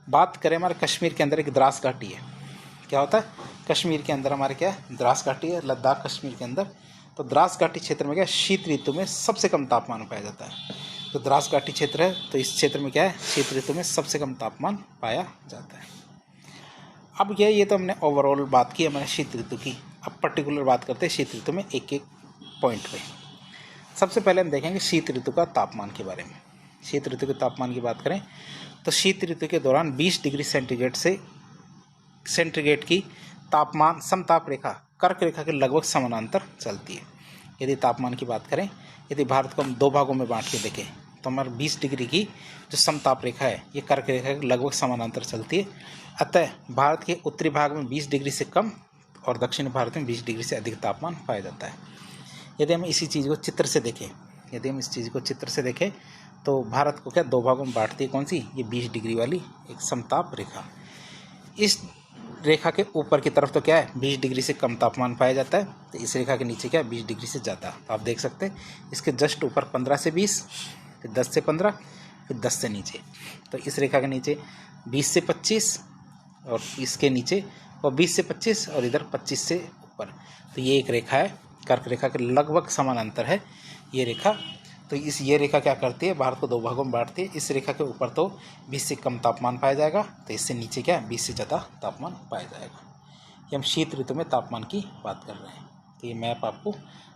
बात करें हमारे कश्मीर के अंदर एक द्रास घाटी है। क्या होता है? कश्मीर के अंदर हमारे क्या है? द्रास घाटी है, लद्दाख कश्मीर के अंदर। तो द्रास घाटी क्षेत्र में क्या है? शीत ऋतु में सबसे कम तापमान पाया जाता है। तो द्रास घाटी क्षेत्र है तो इस क्षेत्र में क्या है? शीत ऋतु में सबसे कम तापमान पाया जाता है। अब ये तो हमने ओवरऑल बात की हमारे शीत ऋतु की। अब पर्टिकुलर बात करते हैं शीत ऋतु में एक एक पॉइंट पे। सबसे पहले हम देखेंगे शीत ऋतु का तापमान के बारे में। शीत ऋतु के तापमान की बात करें तो शीत ऋतु के दौरान 20 डिग्री सेंटीग्रेड की तापमान समताप रेखा कर्क रेखा के लगभग समानांतर चलती है। यदि तापमान की बात करें, यदि भारत को हम 2 भागों में बांट के देखें तो हमारे 20 डिग्री की जो समताप रेखा है ये कर्क रेखा के लगभग समानांतर चलती है। अतः भारत के उत्तरी भाग में 20 डिग्री से कम और दक्षिणी भारत में 20 डिग्री से अधिक तापमान पाया जाता है। यदि हम इसी चीज़ को चित्र से देखें, यदि हम इस चीज़ को चित्र से देखें तो भारत को क्या 2 भागों में बांटती है? कौन सी? ये 20 डिग्री वाली एक समताप रेखा। इस रेखा के ऊपर की तरफ तो क्या है? 20 डिग्री से कम तापमान पाया जाता है। तो इस रेखा के नीचे क्या है? 20 डिग्री से ज़्यादा। तो आप देख सकते हैं इसके जस्ट ऊपर 15 से 20, फिर 10 से 15, फिर 10 से नीचे। तो इस रेखा के नीचे 20 से 25 और इसके नीचे और 20 से 25 और इधर 25 से ऊपर। तो ये एक रेखा है, कर्क रेखा के लगभग समानांतर है ये रेखा। तो ये रेखा क्या करती है? भारत को 2 भागों में बांटती है। इस रेखा के ऊपर तो 20 से कम तापमान पाया जाएगा, तो इससे नीचे क्या है? 20 से ज़्यादा तापमान पाया जाएगा। ये हम शीत ऋतु में तापमान की बात कर रहे हैं। तो ये मैप आपको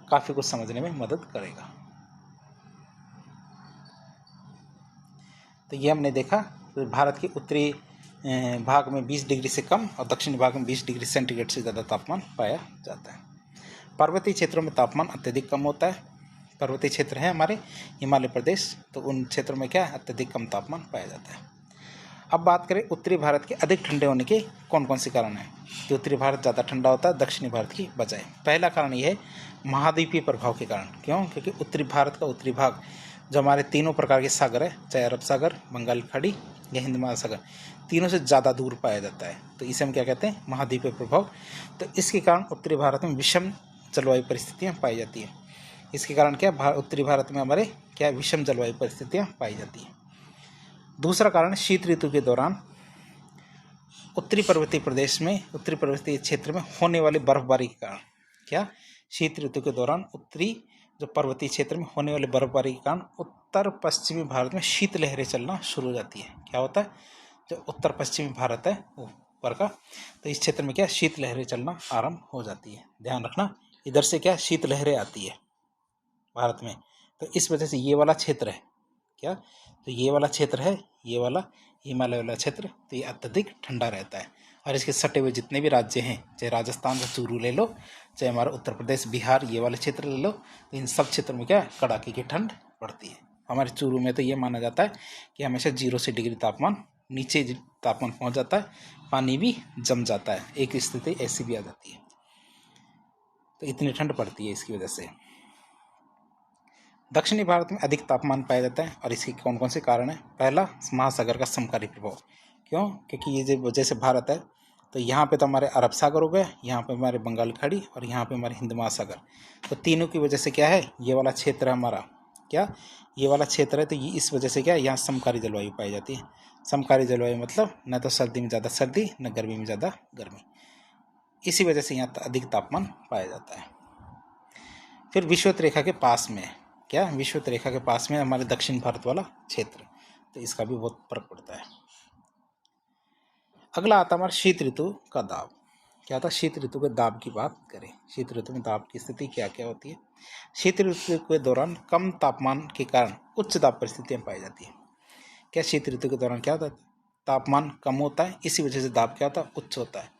काफ़ी कुछ समझने में मदद करेगा। तो ये हमने देखा तो भारत के उत्तरी भाग में 20 डिग्री से कम और दक्षिणी भाग में 20 डिग्री सेंटीग्रेड से ज़्यादा तापमान पाया जाता है। पर्वतीय क्षेत्रों में तापमान अत्यधिक कम होता है। पर्वतीय क्षेत्र है हमारे हिमालय प्रदेश, तो उन क्षेत्रों में क्या है? अत्यधिक कम तापमान पाया जाता है। अब बात करें उत्तरी भारत के अधिक ठंडे होने के कौन कौन से कारण हैं कि उत्तरी भारत ज़्यादा ठंडा होता है दक्षिणी भारत की बजाय। पहला कारण ये है महाद्वीपीय प्रभाव के कारण। क्यों? क्योंकि उत्तरी भारत का उत्तरी भाग जो हमारे तीनों प्रकार के सागर है, चाहे अरब सागर, बंगाल की खाड़ी या हिंद महासागर, तीनों से ज़्यादा दूर पाया जाता है, तो इसे हम क्या कहते हैं? महाद्वीपीय प्रभाव। तो इसके कारण उत्तरी भारत में विषम जलवायु परिस्थितियाँ पाई जाती हैं। इसके कारण क्या उत्तरी भारत में हमारे क्या विषम जलवायु परिस्थितियाँ पाई जाती हैं। दूसरा कारण शीत ऋतु के दौरान उत्तरी पर्वतीय क्षेत्र में होने वाली बर्फबारी के कारण। क्या? शीत ऋतु के दौरान उत्तरी जो पर्वतीय क्षेत्र में होने वाली बर्फबारी के कारण उत्तर पश्चिमी भारत में शीत लहरें चलना शुरू हो जाती है। क्या होता है? जो उत्तर पश्चिमी भारत है ऊपर का, तो इस क्षेत्र में क्या शीत लहरें चलना आरंभ हो जाती है। ध्यान रखना, इधर से क्या शीत लहरें आती है भारत में, तो इस वजह से ये वाला क्षेत्र है क्या, तो ये वाला क्षेत्र है, ये वाला हिमालय वाला क्षेत्र, तो ये अत्यधिक ठंडा रहता है। और इसके सटे हुए जितने भी राज्य हैं, चाहे राजस्थान का चूरू ले लो, चाहे हमारा उत्तर प्रदेश, बिहार, ये वाले क्षेत्र ले लो, तो इन सब क्षेत्रों में क्या कड़ाके की ठंड पड़ती है। हमारे चूरू में तो ये माना जाता है कि हमेशा 0 से डिग्री तापमान नीचे तापमान पहुँच जाता है, पानी भी जम जाता है, एक स्थिति ऐसी भी आ जाती है, तो इतनी ठंड पड़ती है इसकी वजह से। दक्षिणी भारत में अधिक तापमान पाया जाता है और इसके कौन कौन से कारण हैं? पहला, महासागर का समकाली प्रभाव। क्यों? क्योंकि ये जो जैसे भारत है, तो यहाँ पे तो हमारे अरब सागर हो गए, यहाँ पे हमारे बंगाल की खाड़ी और यहाँ पे हमारे हिंद महासागर, तो तीनों की वजह से क्या है, ये वाला क्षेत्र है हमारा, क्या ये वाला क्षेत्र है, तो ये इस वजह से क्या यहाँ समकाली जलवायु पाई जाती है। समकाली जलवायु मतलब न तो सर्दी में ज़्यादा सर्दी, न गर्मी में ज़्यादा गर्मी, इसी वजह से यहाँ अधिक तापमान पाया जाता है। फिर विषुवत रेखा के पास में, क्या विषुवत रेखा के पास में हमारे दक्षिण भारत वाला क्षेत्र, तो इसका भी बहुत फर्क पड़ता है। अगला आता हमारा शीत ऋतु का दाब। क्या था? शीत ऋतु के दाब की बात करें, शीत ऋतु में दाब की स्थिति क्या क्या होती है? शीत ऋतु के दौरान कम तापमान के कारण उच्च दाब परिस्थितियां पाई जाती है। क्या शीत ऋतु के दौरान क्या होता है? तापमान कम होता है, इसी वजह से दाब क्या होता है? उच्च होता है।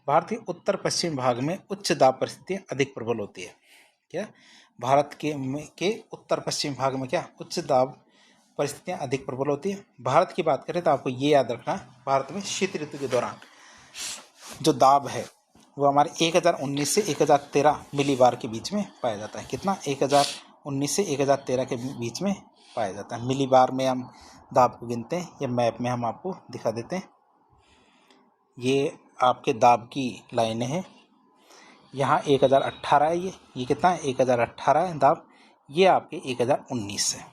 भारत के उत्तर पश्चिम भाग में उच्च दाब परिस्थितियां अधिक प्रबल होती है। क्या? भारत के उत्तर पश्चिम भाग में क्या उच्च दाब परिस्थितियां अधिक प्रबल होती है। भारत की बात करें तो आपको ये याद रखना, भारत में शीत ऋतु के दौरान जो दाब है वो हमारे 1019 से 1013 मिलीबार के बीच में पाया जाता है। कितना? 1019 से 1013 के बीच में पाया जाता है। मिलीबार में हम दाब को गिनते हैं, या मैप में हम आपको दिखा देते हैं। ये आपके दाब की लाइनें हैं, यहाँ 1018 है, ये कितना है? 1018 है दाब, ये आपके 1019 है।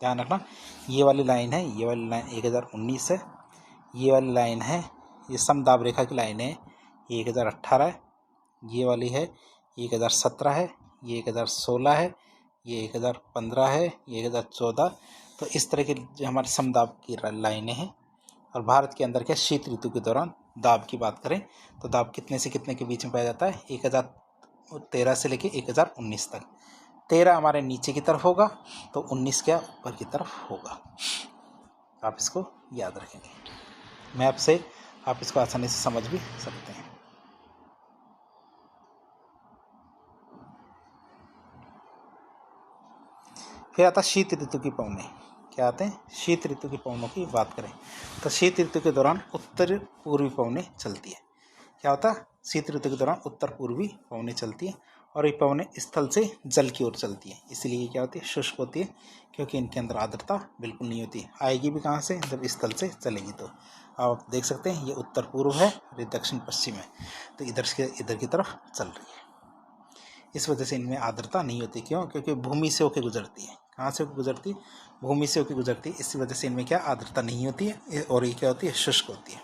ध्यान रखना, ये वाली लाइन है, ये वाली लाइन 1019 है, ये वाली लाइन है, ये समदाब रेखा की लाइन है, ये 1018 है, ये वाली है 1017 है, ये 1016 है, ये 1015 है, ये 1014, तो इस तरह के जो हमारे समदाब की लाइनें हैं। और भारत के अंदर क्या शीत ऋतु के दौरान दाब की बात करें तो दाब कितने से कितने के बीच में पाया जाता है? 1013 से लेके 1019 तक। 13 हमारे नीचे की तरफ होगा, तो 19 क्या ऊपर की तरफ होगा। आप इसको याद रखेंगे, मैप से आप इसको आसानी से समझ भी सकते हैं। फिर आता शीत ऋतु की पवनें। क्या आते हैं? शीत ऋतु की पवनों की बात करें तो शीत ऋतु के दौरान उत्तर पूर्वी पवनें चलती है। क्या होता है? शीत ऋतु के दौरान उत्तर पूर्वी पवनें चलती हैं, और ये पवनें स्थल से जल की ओर चलती हैं, इसलिए क्या होती है? शुष्क होती है, क्योंकि इनके अंदर आर्द्रता बिल्कुल नहीं होती। आएगी भी कहाँ से? जब स्थल से चलेगी। तो आप देख सकते हैं ये उत्तर पूर्व है, ये दक्षिण पश्चिम है, तो इधर की तरफ चल रही है, इस वजह से इनमें आर्द्रता नहीं होती। क्यों? क्योंकि भूमि से होकर गुजरती है। कहाँ से होकर गुजरती है? भूमि से होकर गुजरती है, इसी वजह से इनमें क्या आर्द्रता नहीं होती है, और ये क्या होती है? शुष्क होती है।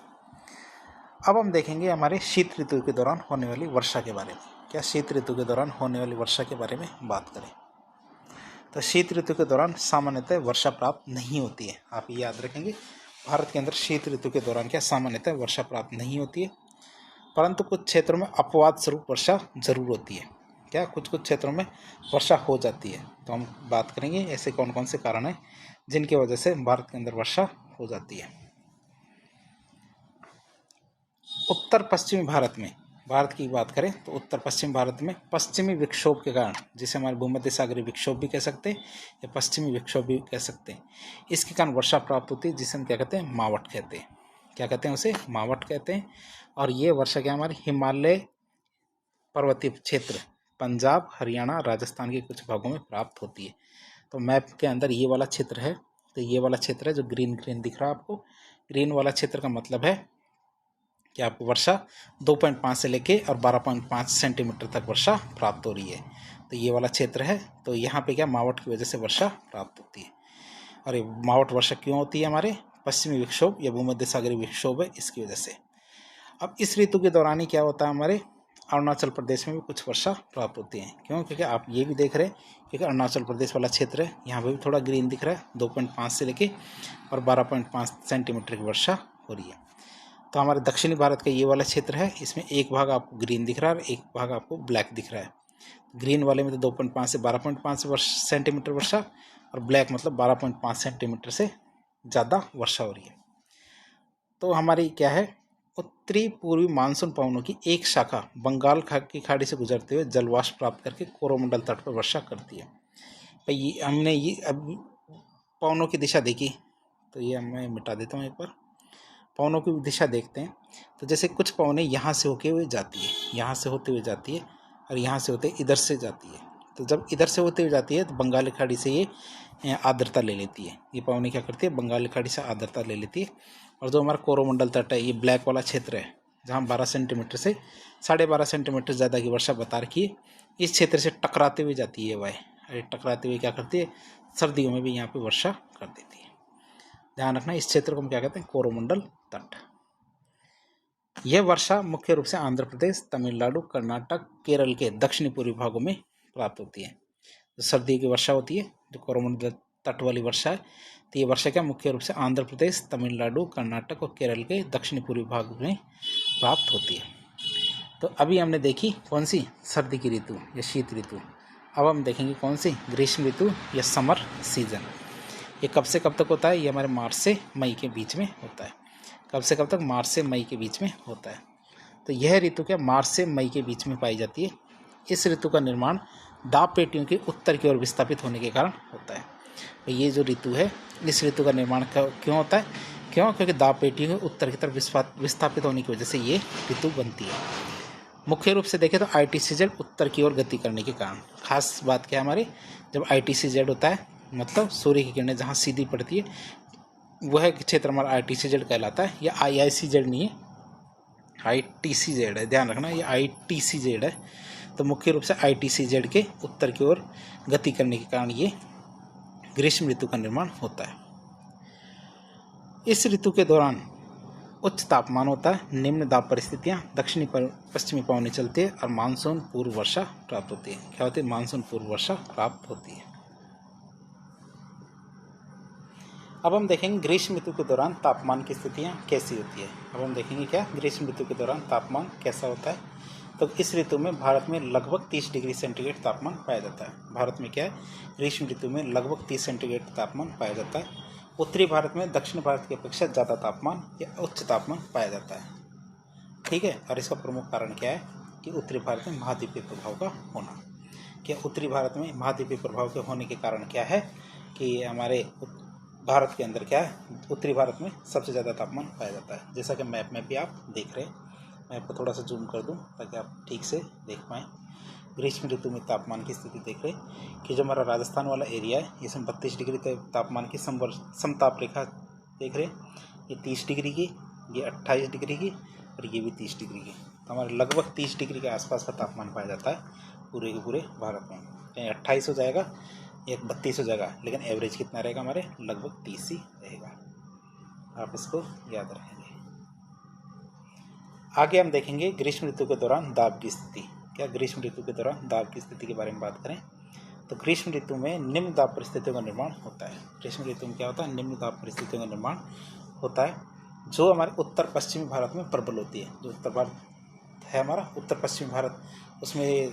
अब हम देखेंगे हमारे शीत ऋतु के दौरान होने वाली वर्षा के बारे में। क्या शीत ऋतु के दौरान होने वाली वर्षा के बारे में बात करें तो शीत ऋतु के दौरान सामान्यतः वर्षा प्राप्त नहीं होती है। आप ये याद रखेंगे, भारत के अंदर शीत ऋतु के दौरान क्या सामान्यतः वर्षा प्राप्त नहीं होती है, परंतु कुछ क्षेत्रों में अपवाद स्वरूप वर्षा जरूर होती है। क्या? कुछ क्षेत्रों में वर्षा हो जाती है। तो हम बात करेंगे ऐसे कौन कौन से कारण हैं जिनकी वजह से भारत के अंदर वर्षा हो जाती है। उत्तर पश्चिमी भारत में भारत की बात करें तो उत्तर पश्चिम भारत में पश्चिमी विक्षोभ के कारण, जिसे हमारे भूमध्य सागरीय विक्षोभ भी कह सकते हैं या पश्चिमी विक्षोभ भी कह सकते हैं, इसके कारण वर्षा प्राप्त होती है, जिसे हम क्या कहते हैं, मावट कहते हैं। क्या कहते हैं उसे? मावट कहते हैं। और ये वर्षा क्या हमारे हिमालय पर्वतीय क्षेत्र, पंजाब, हरियाणा, राजस्थान के कुछ भागों में प्राप्त होती है। तो मैप के अंदर ये वाला क्षेत्र है, तो ये वाला क्षेत्र है जो ग्रीन ग्रीन दिख रहा है आपको। ग्रीन वाला क्षेत्र का मतलब है कि आपको वर्षा 2.5 से लेके और 12.5 सेंटीमीटर तक वर्षा प्राप्त हो रही है। तो ये वाला क्षेत्र है। तो यहाँ पे क्या मावट की वजह से वर्षा प्राप्त होती है। और ये मावट वर्षा क्यों होती है? हमारे पश्चिमी विक्षोभ या भूमध्य सागरीय विक्षोभ है, इसकी वजह से। अब इस ऋतु के दौरान ही क्या होता है, हमारे अरुणाचल प्रदेश में भी कुछ वर्षा प्राप्त होती है। क्यों? क्योंकि आप ये भी देख रहे हैं, क्योंकि अरुणाचल प्रदेश वाला क्षेत्र है, यहाँ पे भी थोड़ा ग्रीन दिख रहा है। 2.5 से लेके और 12.5 सेंटीमीटर की वर्षा हो रही है। तो हमारे दक्षिणी भारत का ये वाला क्षेत्र है, इसमें एक भाग आपको ग्रीन दिख रहा है और एक भाग आपको ब्लैक दिख रहा है। ग्रीन वाले में तो 2.5 से 12.5 सेंटीमीटर वर्षा, और ब्लैक मतलब 12.5 सेंटीमीटर से ज़्यादा वर्षा हो रही है। तो हमारी क्या है, उत्तरी पूर्वी मानसून पवनों की एक शाखा बंगाल की खाड़ी से गुजरते हुए जलवाष्प प्राप्त करके कोरोमंडल तट पर वर्षा करती है। भाई ये हमने ये अब पवनों की दिशा देखी, तो ये मैं मिटा देता हूँ एक बार। पवनों की दिशा देखते हैं, तो जैसे कुछ पवनें यहाँ से होके हुए जाती है, यहाँ से होते हुए जाती है, और यहाँ से होते इधर से जाती है। तो जब इधर से होते हुए जाती है तो बंगाल की खाड़ी से ये आर्द्रता ले लेती है। ये पवनें क्या करती है, बंगाल की खाड़ी से आर्द्रता ले लेती है। और जो हमारा कोरोमंडल तट है, ये ब्लैक वाला क्षेत्र है, जहाँ 12 सेंटीमीटर से 12.5 सेंटीमीटर ज़्यादा की वर्षा बता रखी है, इस क्षेत्र से टकराते हुए जाती है वह। और टकराते हुए क्या करती है, सर्दियों में भी यहाँ पे वर्षा कर देती है। ध्यान रखना, इस क्षेत्र को हम क्या कहते हैं, कोरोमंडल तट। यह वर्षा मुख्य रूप से आंध्र प्रदेश, तमिलनाडु, कर्नाटक, केरल के दक्षिणी पूर्वी भागों में प्राप्त होती है। जो सर्दी की वर्षा होती है, जो कोरोमंडल तट वाली वर्षा है, तो ये वर्षा क्या मुख्य रूप से आंध्र प्रदेश, तमिलनाडु, कर्नाटक और केरल के दक्षिणी पूर्वी भाग में प्राप्त होती है। तो अभी हमने देखी कौन सी, सर्दी की ऋतु या शीत ऋतु। अब हम देखेंगे कौन सी, ग्रीष्म ऋतु या समर सीजन। ये कब से कब तक होता है? ये हमारे मार्च से मई के बीच में होता है। कब से कब तक? मार्च से मई के बीच में होता है। तो यह ऋतु क्या मार्च से मई के बीच में पाई जाती है। इस ऋतु का निर्माण दाब पेटियों के उत्तर की ओर विस्थापित होने के कारण होता है। तो ये जो ऋतु है, इस ऋतु का निर्माण क्यों होता है? क्यों? क्योंकि दाब पेटियों के उत्तर की तरफ विस्थापित होने की वजह से ये ऋतु बनती है। मुख्य रूप से देखें तो ITCZ उत्तर की ओर गति करने के कारण। खास बात क्या है हमारी, जब ITCZ होता है मतलब सूर्य की किरणें जहाँ सीधी पड़ती है, वह क्षेत्र हमारा ITCZ कहलाता है। या IICZ नहीं है, ITCZ है, ध्यान रखना, ये ITCZ है। तो मुख्य रूप से ITCZ के उत्तर की ओर गति करने के कारण ये ग्रीष्म ऋतु का निर्माण होता है। इस ऋतु के दौरान उच्च तापमान होता है, निम्न दाब परिस्थितियाँ, दक्षिणी पश्चिमी पवनें चलती है और मानसून पूर्व वर्षा प्राप्त होती है। क्या होती है? मानसून पूर्व वर्षा प्राप्त होती है। अब हम देखेंगे ग्रीष्म ऋतु के दौरान तापमान की स्थितियाँ कैसी होती है। अब हम देखेंगे क्या ग्रीष्म ऋतु के दौरान तापमान कैसा होता है। तो इस ऋतु में भारत में लगभग 30 डिग्री सेंटीग्रेड तापमान पाया जाता है। भारत में क्या है, ग्रीष्म ऋतु में लगभग 30 सेंटीग्रेड तापमान पाया जाता है। उत्तरी भारत में दक्षिण भारत की अपेक्षा ज़्यादा तापमान या उच्च तापमान पाया जाता है। ठीक है। और इसका प्रमुख कारण क्या है कि उत्तरी भारत में महाद्वीपीय प्रभाव का होना। क्या उत्तरी भारत में महाद्वीपीय प्रभाव के होने के कारण क्या है कि हमारे भारत के अंदर क्या है, उत्तरी भारत में सबसे ज़्यादा तापमान पाया जाता है। जैसा कि मैप में भी आप देख रहे हैं, मैं आपको थोड़ा सा जूम कर दूं ताकि आप ठीक से देख पाएँ। ग्रीष्म ऋतु में तापमान की स्थिति देख रहे हैं कि जो हमारा राजस्थान वाला एरिया है, इसमें 32 डिग्री तापमान की समताप रेखा देख रहे हैं। ये 30 डिग्री की, ये 28 डिग्री की और ये भी 30 डिग्री की। तो हमारे लगभग 30 डिग्री के आसपास का तापमान पाया जाता है पूरे के पूरे भारत में। कहीं 28 हो जाएगा, एक 32 हो जाएगा, लेकिन एवरेज कितना रहेगा हमारे, लगभग 30 ही रहेगा। आप इसको याद रखेंगे। आगे हम देखेंगे ग्रीष्म ऋतु के दौरान दाब की स्थिति। क्या ग्रीष्म ऋतु के दौरान दाब की स्थिति के बारे में बात करें तो ग्रीष्म ऋतु में निम्न दाब परिस्थितियों का निर्माण होता है। ग्रीष्म ऋतु में क्या होता है, निम्न दाब परिस्थितियों का निर्माण होता है, जो हमारे उत्तर पश्चिमी भारत में प्रबल होती है। जो उत्तर भारत है हमारा, उत्तर पश्चिमी भारत, उसमें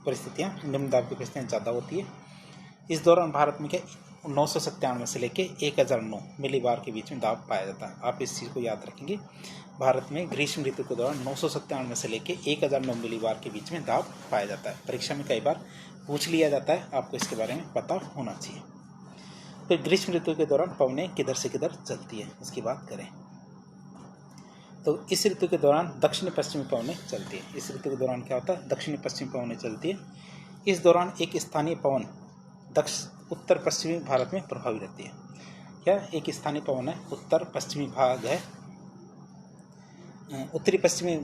परिस्थितियाँ निम्न दाब की परिस्थितियाँ ज़्यादा होती है। इस दौरान भारत में क्या 997 से लेके 1009 मिलीबार के बीच में दाब पाया जाता है। आप इस चीज़ को याद रखेंगे। भारत में ग्रीष्म ऋतु के दौरान 997 से लेके 1009 मिलीबार के बीच में दाब पाया जाता है। परीक्षा में कई बार पूछ लिया जाता है, आपको इसके बारे में पता होना चाहिए। फिर ग्रीष्म ऋतु के दौरान पवनें किधर से किधर चलती है, इसकी बात करें तो इस ऋतु के दौरान दक्षिण पश्चिमी पवनें चलती है। इस ऋतु के दौरान क्या होता है, दक्षिण पश्चिमी पवनें चलती है। इस दौरान एक स्थानीय पवन उत्तर पश्चिमी भारत में प्रभावी रहती है। क्या एक स्थानीय पवन है, उत्तर पश्चिमी भाग है, उत्तरी पश्चिमी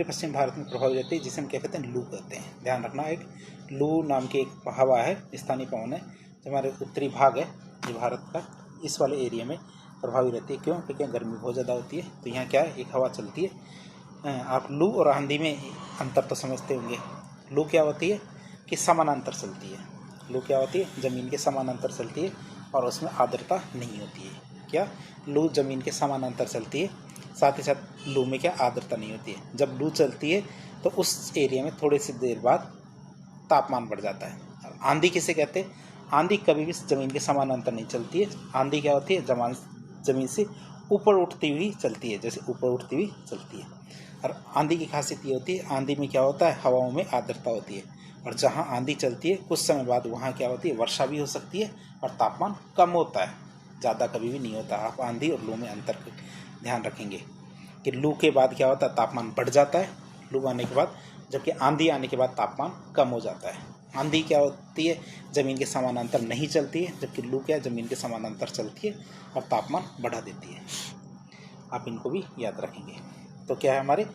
पश्चिमी भारत में प्रभावी रहती है, जिसे हम क्या कहते हैं, लू कहते हैं। ध्यान रखना, एक लू नाम की एक हवा है, स्थानीय पवन है, जो हमारे उत्तरी भाग है जो भारत का, इस वाले एरिया में प्रभावी रहती है। क्यों? क्योंकि गर्मी बहुत ज़्यादा होती है, तो यहाँ क्या है, एक हवा चलती है। आप लू और आंधी में अंतर तो समझते होंगे। लू क्या होती है कि समानांतर चलती है। लू क्या होती है, ज़मीन के समानांतर चलती है और उसमें आर्द्रता नहीं होती है। क्या? लू ज़मीन के समानांतर चलती है, साथ ही साथ लू में क्या, आर्द्रता नहीं होती है। जब लू चलती है तो उस एरिया में थोड़ी सी देर बाद तापमान बढ़ जाता है। आंधी किसे कहते हैं? आंधी कभी भी ज़मीन के समानांतर नहीं चलती है। आंधी क्या होती है, ज़मीन से ऊपर उठती हुई चलती है, जैसे ऊपर उठती हुई चलती है। और आंधी की खासियत ये होती है, आंधी में क्या होता है, हवाओं में आर्द्रता होती है, और जहाँ आंधी चलती है कुछ समय बाद वहाँ क्या होती है, वर्षा भी हो सकती है और तापमान कम होता है, ज़्यादा कभी भी नहीं होता। आप आंधी और लू में अंतर ध्यान रखेंगे कि लू के बाद क्या होता है, तापमान बढ़ जाता है लू आने के बाद, जबकि आंधी आने के बाद तापमान कम हो जाता है। आंधी क्या होती है, ज़मीन के समानांतर नहीं चलती है, जबकि लू क्या है, ज़मीन के समानांतर चलती है और तापमान बढ़ा देती है। आप इनको भी याद रखेंगे। तो क्या है, हमारे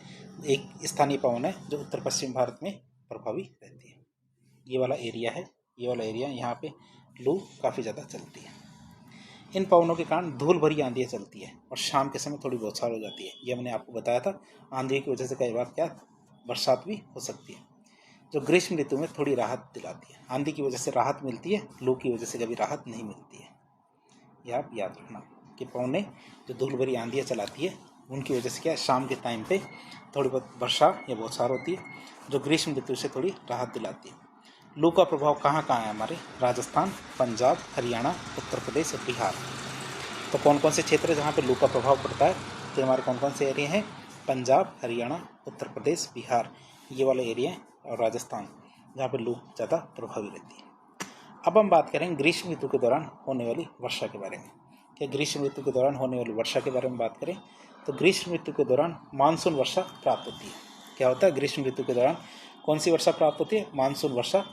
एक स्थानीय पवन है जो उत्तर पश्चिम भारत में प्रभावी रहती है। ये वाला एरिया है, ये वाला एरिया, यहाँ पे लू काफ़ी ज़्यादा चलती है। इन पवनों के कारण धूल भरी आंधियाँ चलती है और शाम के समय थोड़ी बौछार हो जाती है। ये हमने आपको बताया था, आंधी की वजह से कई बार क्या, बरसात भी हो सकती है, जो ग्रीष्म ऋतु में थोड़ी राहत दिलाती है। आंधी की वजह से राहत मिलती है, लू की वजह से कभी राहत नहीं मिलती है। यह आप याद रखना कि पवनें जो धूल भरी आंधियाँ चलाती है, उनकी वजह से क्या है, शाम के टाइम पे थोड़ी बहुत वर्षा या बौछार होती है, जो ग्रीष्म ऋतु से थोड़ी राहत दिलाती है। लू का प्रभाव कहाँ कहाँ है हमारे, राजस्थान, पंजाब, हरियाणा, उत्तर प्रदेश और बिहार। तो कौन कौन से क्षेत्र है जहाँ पे लू का प्रभाव पड़ता है, तो हमारे कौन कौन से एरिया हैं, पंजाब, हरियाणा, उत्तर प्रदेश, बिहार, ये वाले एरिया है, और राजस्थान, जहाँ पे लू ज़्यादा प्रभावी रहती है। अब हम बात करें ग्रीष्म ऋतु के दौरान होने वाली वर्षा के बारे में। क्या ग्रीष्म ऋतु के दौरान होने वाली वर्षा के बारे में बात करें तो ग्रीष्म ऋतु के दौरान मानसून वर्षा प्राप्त होती है। क्या होता है, ग्रीष्म ऋतु के दौरान कौन सी वर्षा प्राप्त होती है, मानसून वर्षा।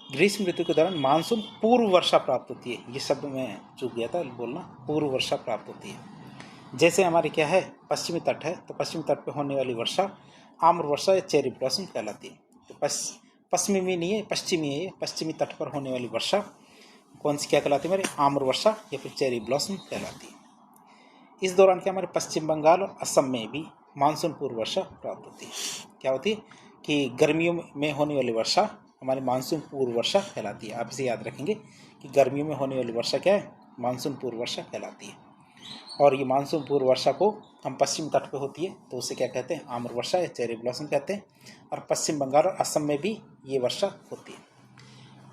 ग्रीष्म ऋतु के दौरान मानसून पूर्व वर्षा प्राप्त होती है। ये शब्द मैं चूक गया था बोलना, पूर्व वर्षा प्राप्त होती है। जैसे हमारे क्या है, पश्चिमी तट है, तो पश्चिमी तट पर होने वाली वर्षा आम्र वर्षा या चेरी ब्लॉसम कहलाती है। तो पश्चिमी नहीं है, पश्चिमी है, पश्चिमी तट पर होने वाली वर्षा कौन सी क्या कहलाती है, हमारी आम्र वर्षा या फिर चेरी ब्लॉसम कहलाती है। इस दौरान क्या हमारे पश्चिम बंगाल और असम में भी मानसून पूर्व वर्षा प्राप्त होती है। क्या होती है कि गर्मियों में होने वाली वर्षा हमारी मानसून पूर्व वर्षा कहलाती है। आप इसे याद रखेंगे कि गर्मियों में होने वाली वर्षा क्या है, मानसून पूर्व वर्षा कहलाती है। और ये मानसून पूर्व वर्षा को हम पश्चिम तट पे होती है तो उसे क्या कहते हैं, आम्र वर्षा या चेरी ब्लॉसम कहते हैं। और पश्चिम बंगाल और असम में भी ये वर्षा होती है।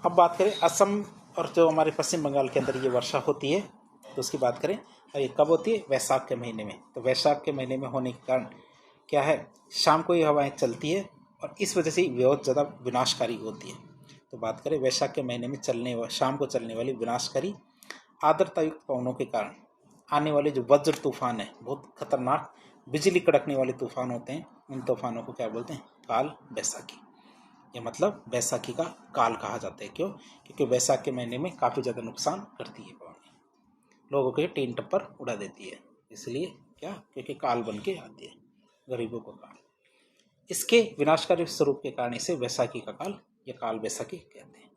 अब बात करें असम और जो हमारे पश्चिम बंगाल के अंदर ये वर्षा होती है, तो उसकी बात करें, और ये कब होती है, वैशाख के महीने में। तो वैशाख के महीने में होने के कारण क्या है, शाम को ये हवाएं चलती है और इस वजह से बहुत ज़्यादा विनाशकारी होती है। तो बात करें वैशाख के महीने में शाम को चलने वाली विनाशकारी आर्द्रतायुक्त पवनों के कारण आने वाले जो वज्र तूफान है, बहुत खतरनाक बिजली कड़कने वाले तूफान होते हैं, उन तूफानों को क्या बोलते हैं, काल बैसाखी। ये मतलब बैसाखी का काल कहा जाता है। क्यों? क्योंकि बैसाख के महीने में काफ़ी ज़्यादा नुकसान करती है पवनें, लोगों के टीन टप्पर उड़ा देती है। इसलिए क्या, क्योंकि काल बन के आती है, गरीबों को काल। इसके विनाशकारी स्वरूप के कारण इसे वैसाखी का काल या काल बैसाखी कहते हैं।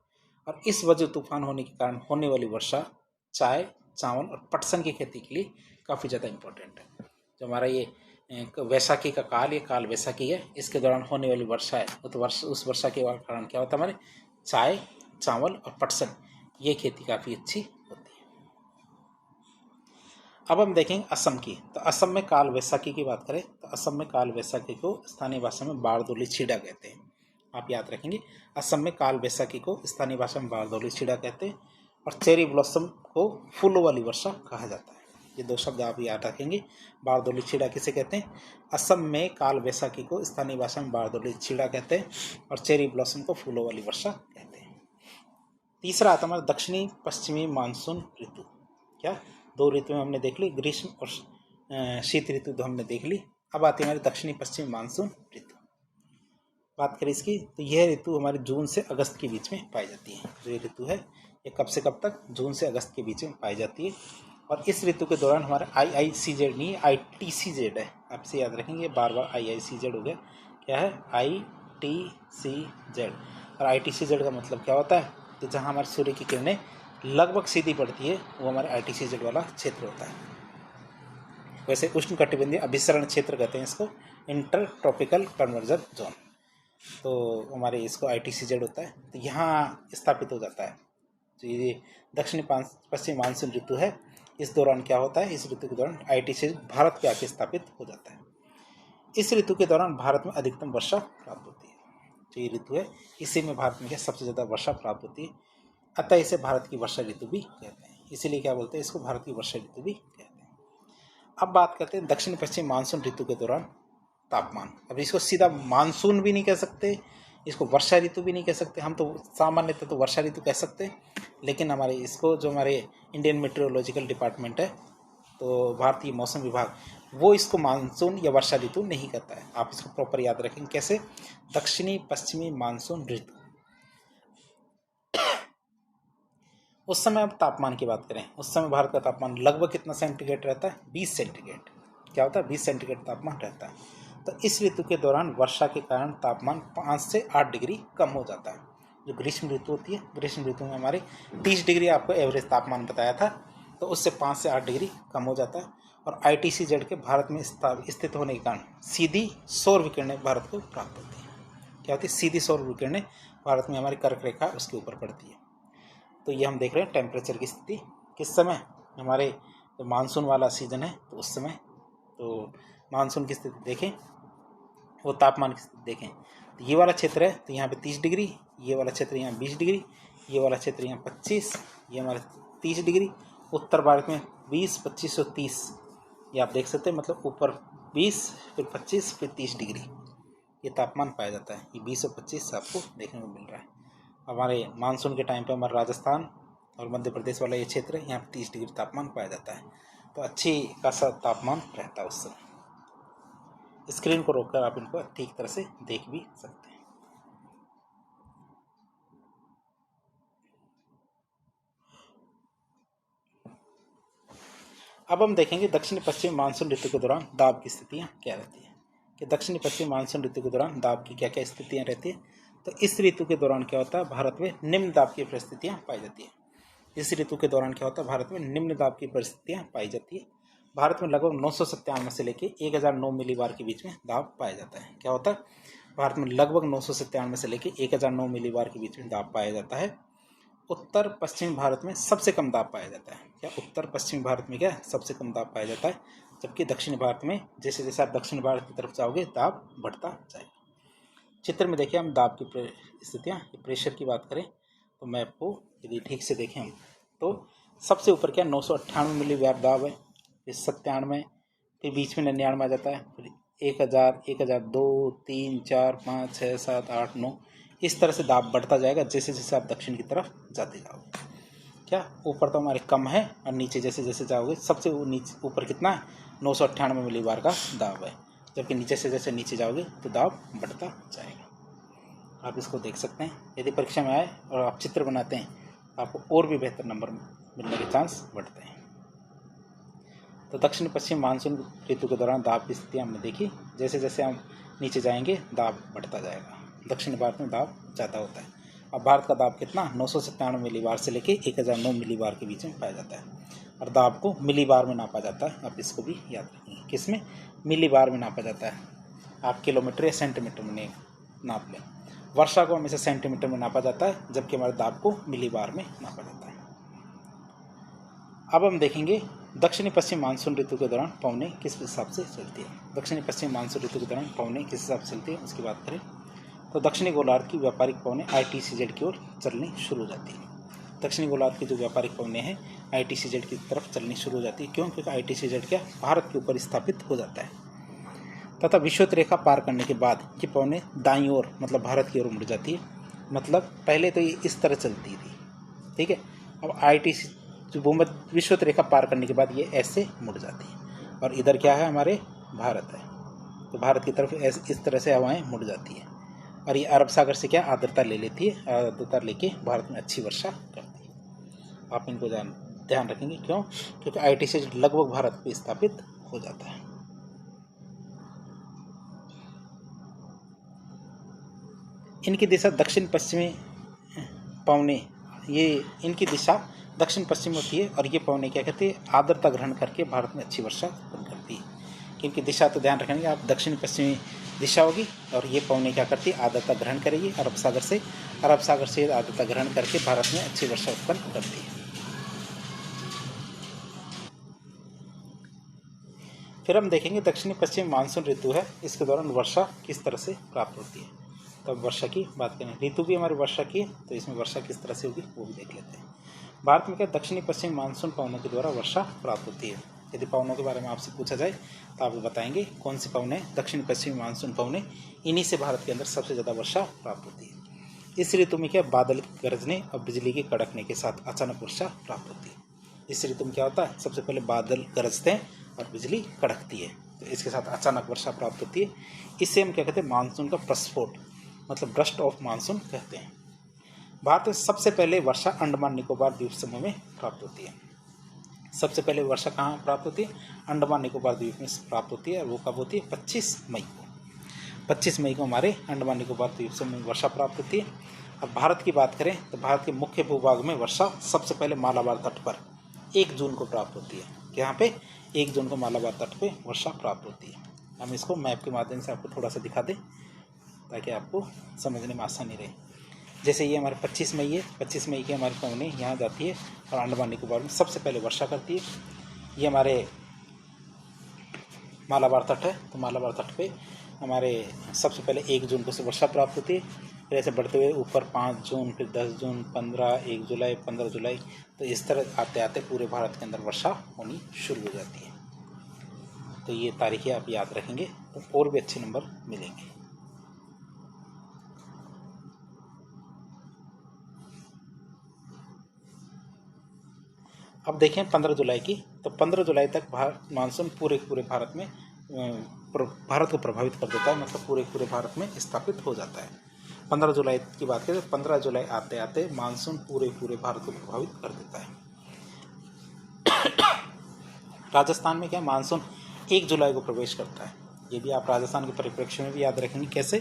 और इस वज्र तूफान होने के कारण होने वाली वर्षा चाय, चावल और पटसन की खेती के लिए काफ़ी ज़्यादा इम्पोर्टेंट है। जो हमारा ये वैसाखी का काल, ये काल वैसाखी है, इसके दौरान होने वाली वर्षा है, तो उस वर्षा के कारण क्या होता है, हमारे चाय, चावल और पटसन ये खेती काफ़ी अच्छी होती है। अब हम देखेंगे असम की। तो असम में काल वैसाखी की बात करें तो असम में काल वैसाखी को स्थानीय भाषा में बारदोली छीड़ा कहते हैं। आप याद रखेंगे। असम में काल बैसाखी को स्थानीय भाषा में बारदौली छिड़ा कहते हैं और चेरी ब्लॉसम को फूलों वाली वर्षा कहा जाता है। ये दो शब्द आप याद रखेंगे। बारदौली छिड़ा किसे कहते हैं? असम में काल बैसाखी को स्थानीय भाषा में बारदौली छिड़ा कहते हैं और चेरी ब्लॉसम को फूलों वाली वर्षा कहते हैं। तीसरा आता हमारा दक्षिणी पश्चिमी मानसून ऋतु। क्या दो ऋतुएं हमने देख ली, ग्रीष्म और शीत ऋतु तो हमने देख ली। अब आती है हमारी दक्षिणी पश्चिमी मानसून ऋतु। बात करें इसकी तो यह ऋतु हमारे जून से अगस्त के बीच में पाई जाती है। जो ये ऋतु है ये कब से कब तक? जून से अगस्त के बीच में पाई जाती है। और इस ऋतु के दौरान हमारा IICZ नहीं ITCZ है, आपसे याद रखेंगे, बार बार IICZ हो गया। क्या है? ITCZ। और ITCZ का मतलब क्या होता है? तो जहाँ हमारे सूर्य की किरणें लगभग सीधी पड़ती है वो हमारे ITCZ वाला क्षेत्र होता है। वैसे उष्णकटिबंधीय अभिसरण क्षेत्र कहते हैं इसको, इंटर ट्रॉपिकल कन्वर्जन जोन। तो हमारे इसको ITCZ होता है, तो यहाँ स्थापित हो जाता है। तो ये दक्षिणी पश्चिमी मानसून ऋतु है। इस दौरान क्या होता है? इस ऋतु के दौरान ITCZ भारत पे आके स्थापित हो जाता है। इस ऋतु के दौरान भारत में अधिकतम वर्षा प्राप्त होती है। जो ये ऋतु है इसी में भारत में क्या सबसे ज़्यादा वर्षा प्राप्त होती है, अतः इसे भारत की वर्षा ऋतु भी कहते हैं। इसीलिए क्या बोलते हैं इसको? भारत की वर्षा ऋतु भी कहते हैं। अब बात करते हैं दक्षिण पश्चिम मानसून ऋतु के दौरान तापमान। अब इसको सीधा मानसून भी नहीं कह सकते, इसको वर्षा ऋतु भी नहीं कह सकते, हम तो सामान्यतः तो वर्षा ऋतु कह सकते हैं, लेकिन हमारे इसको जो हमारे इंडियन मेट्रोलॉजिकल डिपार्टमेंट है, तो भारतीय मौसम विभाग, वो इसको मानसून या वर्षा ऋतु नहीं कहता है। आप इसको प्रॉपर याद रखेंगे। कैसे? दक्षिणी पश्चिमी मानसून ऋतु। उस समय अब तापमान की बात करें, उस समय भारत का तापमान लगभग कितना सेंटीग्रेड रहता है? 20 सेंटीग्रेड। क्या होता है? 20 सेंटीग्रेड तापमान रहता है। तो इस ऋतु के दौरान वर्षा के कारण तापमान 5 से 8 डिग्री कम हो जाता है। जो ग्रीष्म ऋतु होती है, ग्रीष्म ऋतु में हमारे 30 डिग्री आपको एवरेज तापमान बताया था, तो उससे 5 से 8 डिग्री कम हो जाता है। और ITCZ के भारत में स्थित होने के कारण सीधी सौर विकिरणें भारत को प्राप्त होती है। क्या होती है? सीधी सौर विकिरणें भारत में हमारी कर्क रेखा उसके ऊपर पड़ती है। तो ये हम देख रहे हैं टेम्परेचर की स्थिति किस समय, हमारे जो मानसून वाला सीजन है तो उस समय। तो मानसून की स्थिति देखें, वो तापमान की स्थिति देखें, तो ये वाला क्षेत्र है तो यहाँ पे 30 डिग्री, ये वाला क्षेत्र यहाँ 20 डिग्री, ये वाला क्षेत्र यहाँ 25, ये हमारा 30 डिग्री। उत्तर भारत में 20, 25 और 30, ये आप देख सकते हैं, मतलब ऊपर 20 फिर 25 फिर 30 डिग्री ये तापमान पाया जाता है। ये 20 और 25 आपको देखने को मिल रहा है। हमारे मानसून के टाइम पे हमारा राजस्थान और मध्य प्रदेश वाला ये क्षेत्र है, यहाँ 30 डिग्री तापमान पाया जाता है। तो अच्छी खासा तापमान रहता है उस समय। स्क्रीन को रोककर आप इनको ठीक तरह से देख भी सकते हैं। अब हम देखेंगे दक्षिण पश्चिम मानसून ऋतु के दौरान दाब की स्थितियाँ क्या रहती है, कि दक्षिण पश्चिम मानसून ऋतु के दौरान दाब की क्या क्या स्थितियाँ रहती है। तो इस ऋतु के दौरान क्या होता है? भारत में निम्न दाब की परिस्थितियाँ पाई जाती है। इस ऋतु के दौरान क्या होता है? भारत में निम्न दाब की परिस्थितियाँ पाई जाती है। भारत में लगभग 997 से लेकर 1009 मिलीबार के बीच में दाब पाया जाता है। क्या होता है? भारत में लगभग 997 से लेकर 1009 मिलीबार के बीच में दाब पाया जाता है। उत्तर पश्चिम भारत में सबसे कम दाब पाया जाता है। क्या उत्तर पश्चिम भारत में क्या सबसे कम दाब पाया जाता है, जबकि दक्षिण भारत में जैसे जैसे आप दक्षिण भारत की तरफ जाओगे दाब बढ़ता जाएगा। चित्र में देखिए हम दाब की स्थितियाँ, प्रेशर की बात करें तो मैं आपको यदि ठीक से देखें हम तो सबसे ऊपर क्या 998 मिलीबार दाब है, फिर 97, फिर बीच में 99 आ जाता है, फिर 1000, 1002, 3, 4, 5, 6, 7, 8, 9, इस तरह से दाब बढ़ता जाएगा जैसे जैसे आप दक्षिण की तरफ जाते जाओगे। क्या ऊपर तो हमारे कम है और नीचे जैसे जैसे जाओगे सबसे नीचे ऊपर कितना है? 998 मिलीबार का दाब है, जबकि नीचे से जैसे नीचे जाओगे तो दाब बढ़ता जाएगा। आप इसको देख सकते हैं। यदि परीक्षा में आए और आप चित्र बनाते हैं तो आपको और भी बेहतर नंबर मिलने के चांस बढ़ते हैं। तो दक्षिण पश्चिम मानसून ऋतु के दौरान दाब की स्थिति हमने देखी, जैसे जैसे हम नीचे जाएंगे दाब बढ़ता जाएगा। दक्षिण भारत में दाब ज़्यादा होता है। अब भारत का दाब कितना? 997 मिलीबार से लेके 1009 मिलीबार के बीच में पाया जाता है, और दाब को मिलीबार में नापा जाता है। आप इसको भी याद रखेंगे, किस में? मिलीबार में नापा जाता है। आप किलोमीटर या सेंटीमीटर में नाप लें। वर्षा को हमेशा सेंटीमीटर में नापा जाता है, जबकि हमारे दाब को मिलीबार में नापा जाता है। अब हम देखेंगे दक्षिणी पश्चिम मानसून ऋतु के दौरान पवनें किस हिसाब से चलती है। दक्षिणी पश्चिम मानसून ऋतु के दौरान पवनें किस हिसाब से चलती है उसकी बात करें तो दक्षिणी गोलार्ध की व्यापारिक पवनें ITCZ की ओर चलनी शुरू हो जाती है। दक्षिणी गोलार्ध की जो व्यापारिक पवनें हैं ITCZ की तरफ चलनी शुरू हो जाती है। क्यों? क्योंकि ITCZ क्या भारत के ऊपर स्थापित हो जाता है तथा विषुवत रेखा पार करने के बाद ये पवनें दाईं ओर मतलब भारत की ओर मुड़ जाती है। मतलब पहले तो ये इस तरह चलती थी, ठीक है। अब ITC जो भूमध्य विषुवत रेखा पार करने के बाद ये ऐसे मुड़ जाती है और इधर क्या है, हमारे भारत है, तो भारत की तरफ इस तरह से हवाएं मुड़ जाती है और ये अरब सागर से क्या आर्द्रता ले लेती है, आर्द्रता लेके भारत में अच्छी वर्षा करती है। आप इनको ध्यान रखेंगे। क्यों? क्योंकि ITCZ लगभग भारत पे स्थापित हो जाता है। इनकी दिशा दक्षिण पश्चिमी पवनें, ये इनकी दिशा दक्षिण पश्चिम होती है और ये पवनें क्या कहती है, आर्द्रता ग्रहण करके भारत में अच्छी वर्षा उत्पन्न करती है। इनकी दिशा तो ध्यान रखेंगे आप, दक्षिण पश्चिमी दिशा होगी और ये पवनें क्या करती है, आर्द्रता ग्रहण करेगी अरब सागर से आर्द्रता ग्रहण करके भारत में अच्छी वर्षा उत्पन्न करती है। फिर हम देखेंगे दक्षिणी पश्चिम मानसून ऋतु है, इसके दौरान वर्षा किस तरह से प्राप्त होती है। तो अब वर्षा की बात करें, ऋतु भी हमारी वर्षा की है, तो इसमें वर्षा किस तरह से होगी वो भी देख लेते हैं। भारत में क्या दक्षिणी पश्चिम मानसून पवनों के द्वारा वर्षा प्राप्त होती है। यदि पवनों के बारे में आपसे पूछा जाए तो आप बताएंगे कौन सी पवनें, दक्षिणी पश्चिमी मानसून पवनें, इन्हीं से भारत के अंदर सबसे ज़्यादा वर्षा प्राप्त होती है। इस ऋतु में क्या बादल गरजने और बिजली के कड़कने के साथ अचानक वर्षा प्राप्त होती है। इस ऋतु में क्या होता है, सबसे पहले बादल गरजते हैं और बिजली कड़कती है, तो इसके साथ अचानक वर्षा प्राप्त होती है। इससे हम क्या कहते हैं, मानसून का प्रस्फोट मतलब बर्स्ट ऑफ मानसून कहते हैं। भारत में सबसे पहले वर्षा अंडमान निकोबार द्वीप समूह में प्राप्त होती है। सबसे पहले वर्षा कहाँ प्राप्त होती है, अंडमान निकोबार द्वीप में प्राप्त होती है। और वो कब होती है, 25 मई को। 25 मई को हमारे अंडमान निकोबार द्वीप समूह में वर्षा प्राप्त होती है। अब भारत की बात करें तो भारत के मुख्य भूभाग में वर्षा सबसे पहले मालाबार तट पर 1 जून को प्राप्त होती है। यहाँ पे 1 जून को मालाबार तट पे वर्षा प्राप्त होती है। हम इसको मैप के माध्यम से आपको थोड़ा सा दिखा दें ताकि आपको समझने में आसानी रहे। जैसे ये हमारे 25 मई है, 25 मई की हमारी पवनें यहाँ जाती है और अंडमान निकोबार में सबसे पहले वर्षा करती है। ये हमारे मालाबार तट है, तो मालाबार तट पे हमारे सबसे पहले 1 जून को से वर्षा प्राप्त होती है। फिर ऐसे बढ़ते हुए ऊपर 5 जून, फिर 10 जून, 15, 1 जुलाई, 15 जुलाई, तो इस तरह आते आते पूरे भारत के अंदर वर्षा होनी शुरू हो जाती है। तो ये तारीखें आप याद रखेंगे तो और भी अच्छे नंबर मिलेंगे। अब देखें 15 जुलाई की, तो 15 जुलाई तक मानसून पूरे भारत में भारत को प्रभावित कर देता है, मतलब पूरे भारत में स्थापित हो जाता है। 15 जुलाई की बात करें तो 15 जुलाई आते आते मानसून पूरे भारत को प्रभावित कर देता है। राजस्थान में क्या मानसून 1 जुलाई को प्रवेश करता है। ये भी आप राजस्थान के परिप्रेक्ष्य में भी याद रखेंगे कैसे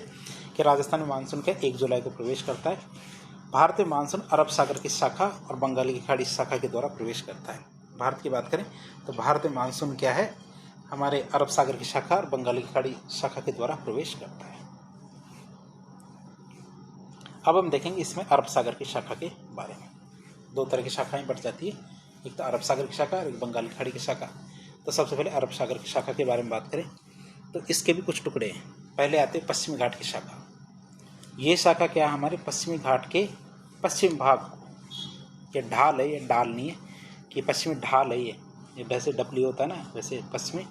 कि राजस्थान में मानसून क्या 1 जुलाई को प्रवेश करता है। भारत में मानसून अरब सागर की शाखा और बंगाल की खाड़ी शाखा के द्वारा प्रवेश करता है। भारत की बात करें तो भारत में मानसून क्या है, हमारे अरब सागर की शाखा और बंगाल की खाड़ी शाखा के द्वारा प्रवेश करता है। अब हम देखेंगे इसमें अरब सागर की शाखा के बारे में। 2 तरह की शाखाएं बढ़ जाती है, एक तो अरब सागर की शाखा और एक बंगाल की खाड़ी की शाखा। तो सबसे पहले अरब सागर की शाखा के बारे में बात करें तो इसके भी कुछ टुकड़े हैं। पहले आते हैं पश्चिमी घाट की शाखा। ये शाखा क्या हमारे पश्चिमी घाट के पश्चिम भाग, ये ढाल है, ये डाल नहीं है कि पश्चिमी ढाल है, ये वैसे डब्ल्यू होता है ना, वैसे पश्चिमी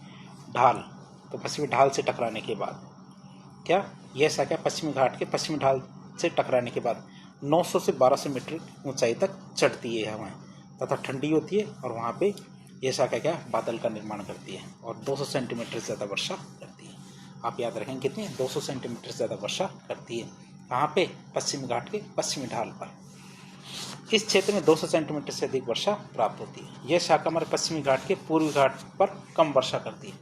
ढाल। तो पश्चिमी ढाल से टकराने के बाद क्या यह शाखा पश्चिमी घाट के पश्चिमी ढाल से टकराने के बाद 900 से 1200 मीटर ऊंचाई तक चढ़ती है हवाएं तथा ठंडी होती है और वहाँ पे यह शाखा क्या बादल का निर्माण करती है और 200 सेंटीमीटर से ज़्यादा वर्षा करती है। आप याद रखेंगे कितनी, 200 सेंटीमीटर से ज़्यादा वर्षा करती है। कहाँ पे, पश्चिमी घाट के पश्चिमी ढाल पर। इस क्षेत्र में 200 सेंटीमीटर से अधिक वर्षा प्राप्त होती है। यह शाखा हमारे पश्चिमी घाट के पूर्वी घाट पर कम वर्षा करती है।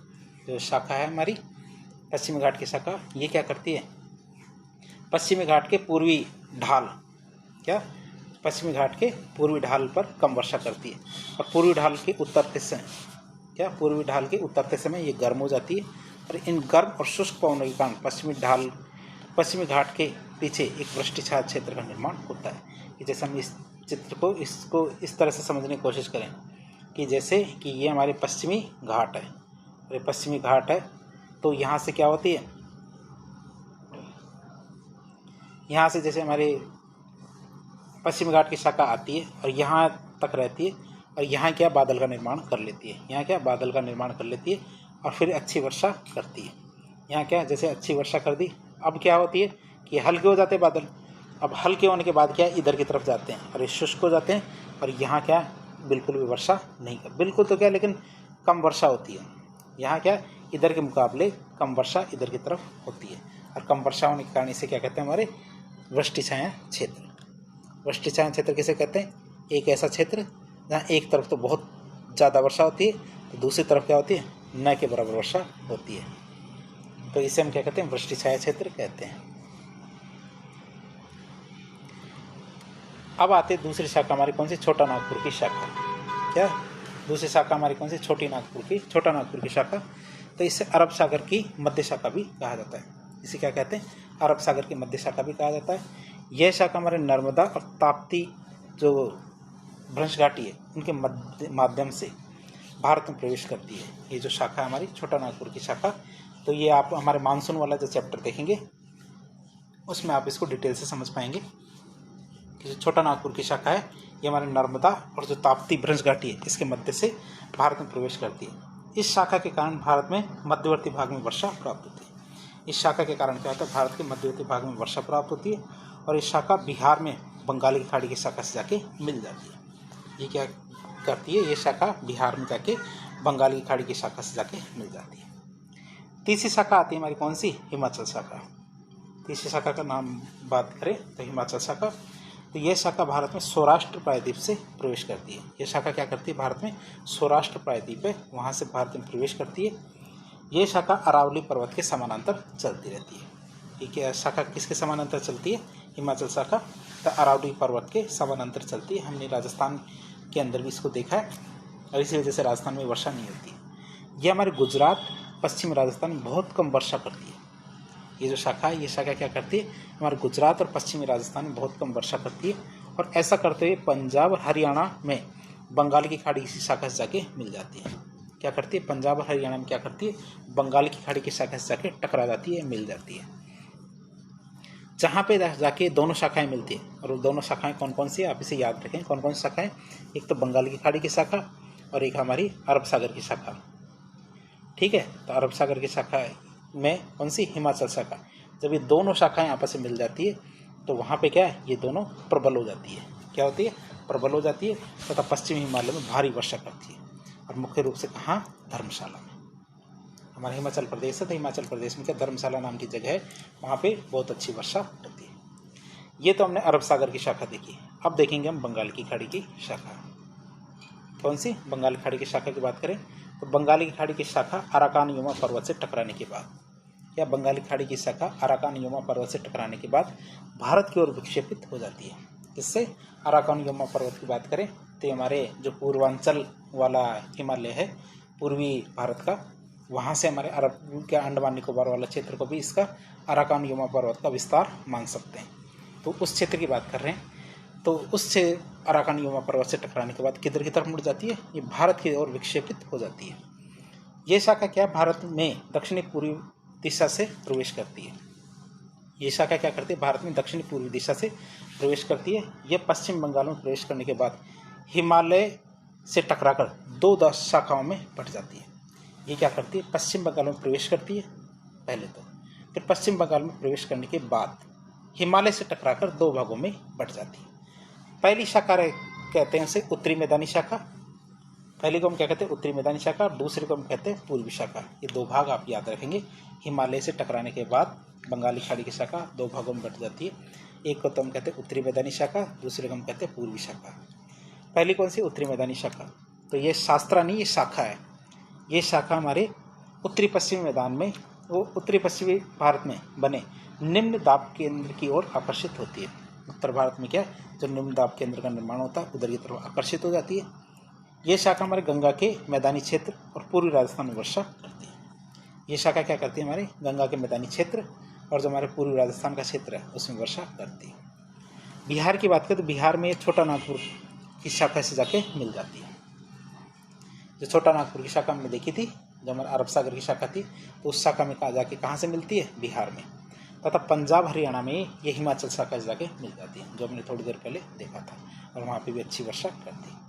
जो शाखा है हमारी पश्चिमी घाट की शाखा, ये क्या करती है, पश्चिमी घाट के पूर्वी ढाल, क्या पश्चिमी घाट के पूर्वी ढाल पर कम वर्षा करती है और पूर्वी ढाल के उतरते समय क्या पूर्वी ढाल के उतरते समय ये गर्म हो जाती है और इन गर्म और शुष्क पवनों के कारण पश्चिमी घाट के पीछे एक वृष्टिछाया क्षेत्र का निर्माण होता है। कि जैसे हम इस चित्र को इसको इस तरह से समझने की कोशिश करें कि जैसे कि ये हमारे पश्चिमी घाट है, ये पश्चिमी घाट है, तो यहाँ से क्या होती है, यहाँ से जैसे हमारे पश्चिमी घाट की शाखा आती है और यहाँ तक रहती है और यहाँ क्या बादल का निर्माण कर लेती है, यहाँ क्या बादल का निर्माण कर लेती है और फिर अच्छी वर्षा करती है। यहाँ क्या जैसे अच्छी वर्षा कर दी, अब क्या होती है कि हल्के हो जाते हैं बादल। अब हल्के होने के बाद क्या इधर की तरफ जाते हैं और ये शुष्क हो जाते हैं और यहाँ क्या बिल्कुल भी वर्षा नहीं कर, बिल्कुल तो क्या लेकिन कम वर्षा होती है। यहाँ क्या इधर के मुकाबले कम वर्षा इधर की तरफ होती है और कम वर्षा होने के कारण इसे क्या कहते हैं हमारे वृष्टि छाया क्षेत्र। वृष्टि छाया क्षेत्र किसे कहते हैं? एक ऐसा क्षेत्र जहाँ एक तरफ तो बहुत ज़्यादा वर्षा होती है तो दूसरी तरफ क्या होती है न के बराबर वर्षा होती है, तो इसे हम क्या कहते हैं वृष्टि छाया क्षेत्र कहते हैं। अब आते दूसरी शाखा हमारी कौन सी? छोटा नागपुर की शाखा। क्या दूसरी शाखा हमारी कौन सी? छोटा नागपुर की शाखा। तो इसे अरब सागर की मध्य शाखा भी कहा जाता है। इसे क्या कहते हैं? अरब सागर की मध्य शाखा भी कहा जाता है। यह शाखा हमारे नर्मदा और ताप्ती जो भ्रंश घाटी है उनके माध्यम से भारत में प्रवेश करती है। ये जो शाखा है हमारी छोटा नागपुर की शाखा, तो ये आप हमारे मानसून वाला जो चैप्टर देखेंगे उसमें आप इसको डिटेल से समझ पाएंगे कि जो छोटा नागपुर की शाखा है ये हमारे नर्मदा और जो ताप्ती भ्रंश घाटी है इसके मध्य से भारत में प्रवेश करती है। इस शाखा के कारण भारत में मध्यवर्ती भाग में वर्षा प्राप्त होती है। इस शाखा के कारण क्या होता है? भारत के मध्यवर्ती भाग में वर्षा प्राप्त होती है और इस शाखा बिहार में बंगाल की खाड़ी की शाखा से जाके मिल जाती है। ये क्या करती है? ये शाखा बिहार में जाके बंगाल की खाड़ी की शाखा से जाके मिल जाती है। तीसरी शाखा आती है हमारी कौन सी? हिमाचल शाखा। तीसरी शाखा का नाम बात करें तो हिमाचल शाखा। तो यह शाखा भारत में सौराष्ट्र प्रायद्वीप से प्रवेश करती है। यह शाखा क्या करती है? भारत में सौराष्ट्र प्रायद्वीप है वहाँ से भारत में प्रवेश करती है। यह शाखा अरावली पर्वत के समानांतर चलती रहती है। ठीक है, शाखा किसके समानांतर चलती है? हिमाचल शाखा तो अरावली पर्वत के समानांतर चलती है। हमने राजस्थान के अंदर भी इसको देखा है और इसी वजह से राजस्थान में वर्षा नहीं होती है। यह हमारे गुजरात पश्चिम राजस्थान में बहुत कम वर्षा करती है। ये जो शाखा है ये शाखा क्या करती है? हमारे गुजरात और पश्चिमी राजस्थान में बहुत कम वर्षा करती है और ऐसा करते हुए पंजाब और हरियाणा में बंगाल की खाड़ी की शाखा से जाके मिल जाती है। क्या करती है? पंजाब और हरियाणा में क्या करती है? बंगाल की खाड़ी की शाखा से जाके टकरा जाती है, मिल जाती है। जहाँ पे जाके दोनों शाखाएं मिलती है और वो दोनों शाखाएं कौन कौन सी है आप इसे याद रखें। कौन कौन सी शाखाएं? एक तो बंगाल की खाड़ी की शाखा और एक हमारी अरब सागर की शाखा। ठीक है, तो अरब सागर की शाखा में कौन सी? हिमाचल शाखा। जब ये दोनों शाखाएं आपस में मिल जाती है तो वहाँ पे क्या है? ये दोनों प्रबल हो जाती है। क्या होती है? प्रबल हो जाती है तथा पश्चिमी हिमालय में भारी वर्षा करती है और मुख्य रूप से कहाँ? धर्मशाला में। हमारा हिमाचल प्रदेश है तो हिमाचल प्रदेश में क्या धर्मशाला नाम की जगह है, वहाँ पे बहुत अच्छी वर्षा होती है। ये तो हमने अरब सागर की शाखा देखी। अब देखेंगे हम बंगाल की खाड़ी की शाखा। कौन सी? बंगाल की खाड़ी की शाखा की बात करें तो बंगाल की खाड़ी की शाखा अराकान युमा पर्वत से टकराने के बाद, क्या बंगाल की खाड़ी की शाखा अराकान युमा पर्वत से टकराने के बाद भारत की ओर विक्षेपित हो जाती है। इससे अराकान युमा पर्वत की बात करें तो हमारे जो पूर्वांचल वाला हिमालय है पूर्वी भारत का, वहाँ से हमारे अरब के अंडमान निकोबार वाला क्षेत्र को भी इसका अराकान युमा पर्वत का विस्तार मान सकते हैं। तो उस क्षेत्र की बात कर रहे हैं। तो उससे अराकान युमा पर्वत से टकराने के बाद किधर की तरफ मुड़ जाती है? ये भारत की ओर विक्षेपित हो जाती है। ये शाखा क्या भारत में दक्षिणी पूर्वी दिशा से प्रवेश करती है। ये शाखा क्या करती है? भारत में दक्षिणी पूर्वी दिशा से प्रवेश करती है। यह पश्चिम बंगाल में प्रवेश करने के बाद हिमालय से टकराकर दो शाखाओं में बट जाती है। ये क्या करती है? पश्चिम बंगाल में प्रवेश करती है पहले तो, फिर पश्चिम बंगाल में प्रवेश करने के बाद हिमालय से टकराकर दो भागों में बट जाती है। पहली शाखा कहते हैं उसे उत्तरी मैदानी शाखा। पहली को हम क्या कहते हैं? उत्तरी मैदानी शाखा और दूसरी को हम कहते हैं पूर्वी शाखा। ये दो भाग आप याद रखेंगे। हिमालय से टकराने के बाद बंगाली खाड़ी की शाखा दो भागों में बट जाती है। एक को तो हम कहते हैं उत्तरी मैदानी शाखा, दूसरे को हम कहते हैं पूर्वी शाखा। पहली कौन सी? उत्तरी मैदानी शाखा। तो ये शास्त्रा नहीं, ये शाखा है। ये शाखा हमारे उत्तरी पश्चिमी मैदान में, वो उत्तरी पश्चिमी भारत में बने निम्न दाब केंद्र की ओर आकर्षित होती है। उत्तर भारत में क्या है? जो निम्न दाब केंद्र का निर्माण होता है उधर की तरफ आकर्षित हो जाती है। ये शाखा हमारे गंगा के मैदानी क्षेत्र और पूर्वी राजस्थान में वर्षा करती है। ये शाखा क्या करती है? हमारे गंगा के मैदानी क्षेत्र और जो हमारे पूर्वी राजस्थान का क्षेत्र है उसमें वर्षा करती है। बिहार की बात करें तो बिहार में छोटा नागपुर की शाखा से जाके मिल जाती है। जो छोटा नागपुर की शाखा हमने देखी थी, जो हमारे अरब सागर की शाखा थी, तो उस शाखा में जाके कहाँ से मिलती है? बिहार में। तथा पंजाब हरियाणा में ये हिमाचल शाखा जाके मिल जाती है, जो हमने थोड़ी देर पहले देखा था, और वहाँ पे भी अच्छी वर्षा करती है।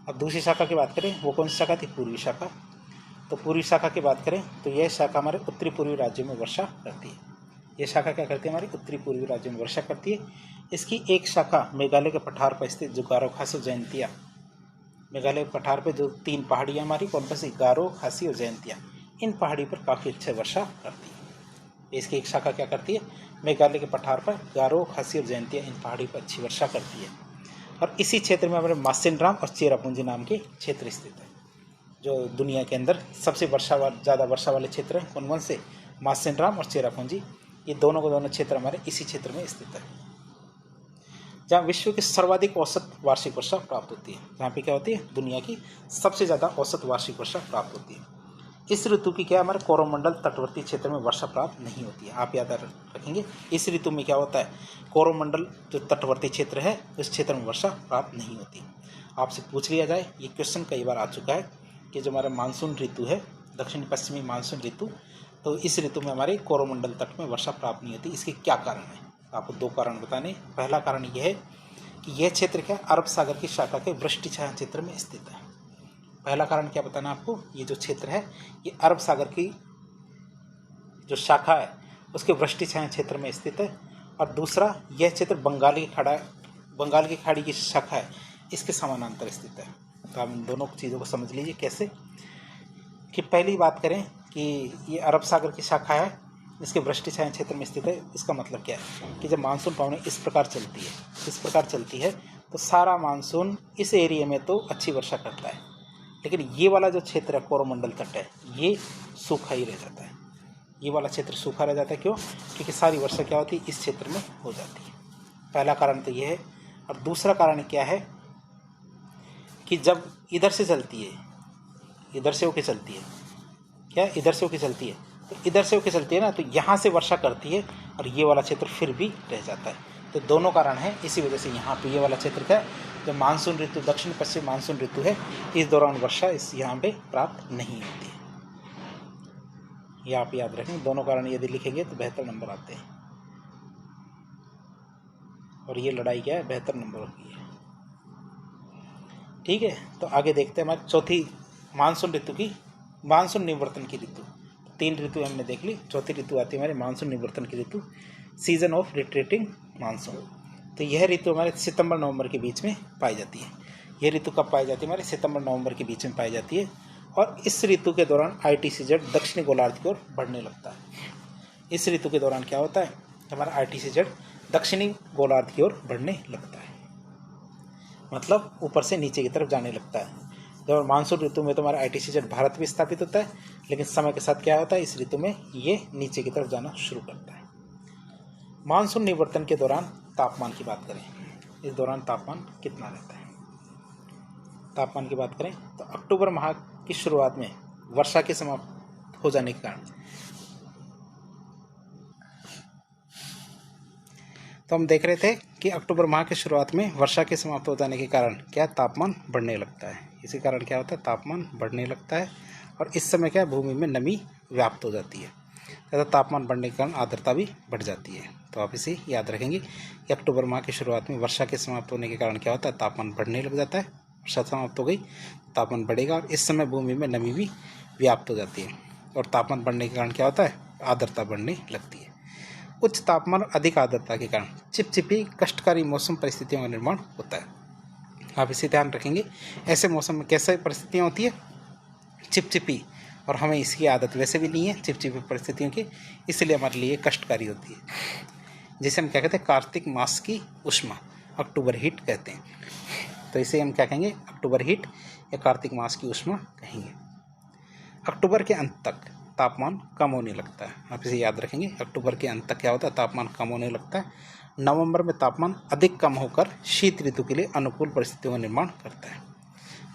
अब दूसरी शाखा की बात करें, वो कौन सी शाखा थी? पूर्वी शाखा। तो पूर्वी शाखा की बात करें तो यह शाखा हमारे उत्तरी पूर्वी राज्यों में वर्षा करती है। ये शाखा क्या करती है? हमारी उत्तरी पूर्वी राज्यों में वर्षा करती है। इसकी एक शाखा मेघालय के पठार पर स्थित जो गारो खासी और जयंतिया, मेघालय के पठार पर जो 3 पहाड़ियाँ हमारी कौन सी? गारो, खासी और जयंतिया, इन पहाड़ी पर काफ़ी अच्छी वर्षा करती है। इसकी एक शाखा क्या करती है? मेघालय के पठार पर गारो, खासी और जयंतिया, इन पहाड़ी पर अच्छी वर्षा करती है। और इसी क्षेत्र में हमारे मासिनराम और चेरापूंजी नाम के क्षेत्र स्थित है, जो दुनिया के अंदर सबसे ज़्यादा वर्षा वाले क्षेत्र हैं। कौन से? मासिनराम और चेरापूंजी, ये दोनों क्षेत्र हमारे इसी क्षेत्र में स्थित है, जहाँ विश्व की सर्वाधिक औसत वार्षिक वर्षा प्राप्त होती है। जहाँ पे क्या होती है? दुनिया की सबसे ज़्यादा औसत वार्षिक वर्षा प्राप्त होती है। इस ऋतु की क्या हमारे कोरोमंडल तटवर्ती क्षेत्र में वर्षा प्राप्त नहीं होती है। आप याद रखेंगे, इस ऋतु में क्या होता है? कोरोमंडल जो तटवर्ती क्षेत्र है, उस क्षेत्र में वर्षा प्राप्त नहीं होती। आपसे पूछ लिया जाए, ये क्वेश्चन कई बार आ चुका है कि जो हमारा मानसून ऋतु है, दक्षिण पश्चिमी मानसून ऋतु, तो इस ऋतु में हमारे कोरोमंडल तट में वर्षा प्राप्त नहीं होती। इसके क्या कारण है? आपको 2 कारण बताने। पहला कारण यह है कि यह क्षेत्र क्या? अरब सागर की शाखा के वृष्टि छाया क्षेत्र में स्थित है। पहला कारण क्या बताना आपको? ये जो क्षेत्र है, ये अरब सागर की जो शाखा है, उसके वृष्टि छाया क्षेत्र में स्थित है। और दूसरा, यह क्षेत्र बंगाल की खाड़ी की शाखा है, इसके समानांतर स्थित है। तो आप इन दोनों चीज़ों को समझ लीजिए। कैसे? कि पहली बात करें कि ये अरब सागर की शाखा है, इसके वृष्टि छाया क्षेत्र में स्थित है। इसका मतलब क्या है कि जब मानसून पवनें इस प्रकार चलती है तो सारा मानसून इस एरिया में तो अच्छी वर्षा करता है, लेकिन ये वाला जो क्षेत्र है, कोरोमंडल तट है, ये सूखा ही रह जाता है। ये वाला क्षेत्र सूखा रह जाता है। क्यों? क्योंकि सारी वर्षा क्या होती है? इस क्षेत्र में हो जाती है। पहला कारण तो ये है। और दूसरा कारण क्या है कि जब इधर से चलती है, इधर से होके चलती है, क्या इधर से होके चलती है, तो इधर से होके चलती है ना, तो यहाँ से वर्षा करती है और ये वाला क्षेत्र फिर भी रह जाता है। तो दोनों कारण हैं। इसी वजह से यहाँ पे ये वाला क्षेत्र क्या है, जो मानसून ऋतु, दक्षिण पश्चिम मानसून ऋतु है, इस दौरान वर्षा इस यहाँ पे प्राप्त नहीं होती है। ये आप याद रखें। दोनों कारण यदि लिखेंगे तो बेहतर नंबर आते हैं। और ये लड़ाई क्या है? बेहतर नंबर की है। ठीक है, तो आगे देखते हैं हमारी चौथी मानसून ऋतु की, मानसून निवर्तन की ऋतु। 3 ऋतु हमने देख ली, चौथी ऋतु आती है हमारी मानसून निवर्तन की ऋतु, सीजन ऑफ रिट्रीटिंग मानसून। तो यह ऋतु हमारे सितंबर नवंबर के बीच में पाई जाती है। यह ऋतु कब पाई जाती है? हमारे सितंबर नवंबर के बीच में पाई जाती है। और इस ऋतु के दौरान ITCZ दक्षिणी गोलार्ध की ओर बढ़ने लगता है। इस ऋतु के दौरान क्या होता है? हमारा ITCZ दक्षिणी गोलार्ध की ओर बढ़ने लगता है, मतलब ऊपर से नीचे की तरफ जाने लगता है। जब मानसून ऋतु में तो हमारा ITCZ भारत भी स्थापित होता है, लेकिन समय के साथ क्या होता है? इस ऋतु में ये नीचे की तरफ जाना शुरू करता है। मानसून निवर्तन के दौरान तापमान की बात करें, इस दौरान तापमान कितना रहता है? तापमान की बात करें तो अक्टूबर माह की शुरुआत में वर्षा के समाप्त हो जाने के कारण, तो हम देख रहे थे कि अक्टूबर माह की शुरुआत में वर्षा के समाप्त हो जाने के कारण क्या तापमान बढ़ने लगता है। इसी कारण क्या होता है? तापमान बढ़ने लगता है। और इस समय क्या भूमि में नमी व्याप्त हो जाती है, तथा तापमान बढ़ने के कारण आर्द्रता भी बढ़ जाती है। तो आप इसे याद रखेंगे कि अक्टूबर माह की शुरुआत में वर्षा के समाप्त होने के कारण क्या होता है? तापमान बढ़ने लग जाता है। वर्षा समाप्त हो गई, तापमान बढ़ेगा, और इस समय भूमि में नमी भी व्याप्त हो जाती है। और तापमान बढ़ने के कारण क्या होता है? आर्द्रता बढ़ने लगती है। उच्च तापमान और अधिक आर्द्रता के कारण चिपचिपी कष्टकारी मौसम परिस्थितियों का निर्माण होता है। आप इसे ध्यान रखेंगे। ऐसे मौसम में कैसे परिस्थितियाँ होती है? चिपचिपी, और हमें इसकी आदत वैसे भी नहीं है चिपचिपी परिस्थितियों की, इसलिए हमारे लिए कष्टकारी होती है, जिसे हम क्या कहते हैं? कार्तिक मास की उष्मा, अक्टूबर हीट कहते हैं। तो इसे हम क्या कहेंगे? अक्टूबर हीट या कार्तिक मास की उष्मा कहेंगे। अक्टूबर के अंत तक तापमान कम होने लगता है। आप इसे याद रखेंगे। अक्टूबर के अंत तक क्या होता है? तापमान कम होने लगता है। नवंबर में तापमान अधिक कम होकर शीत ऋतु के लिए अनुकूल परिस्थितियों का निर्माण करता है।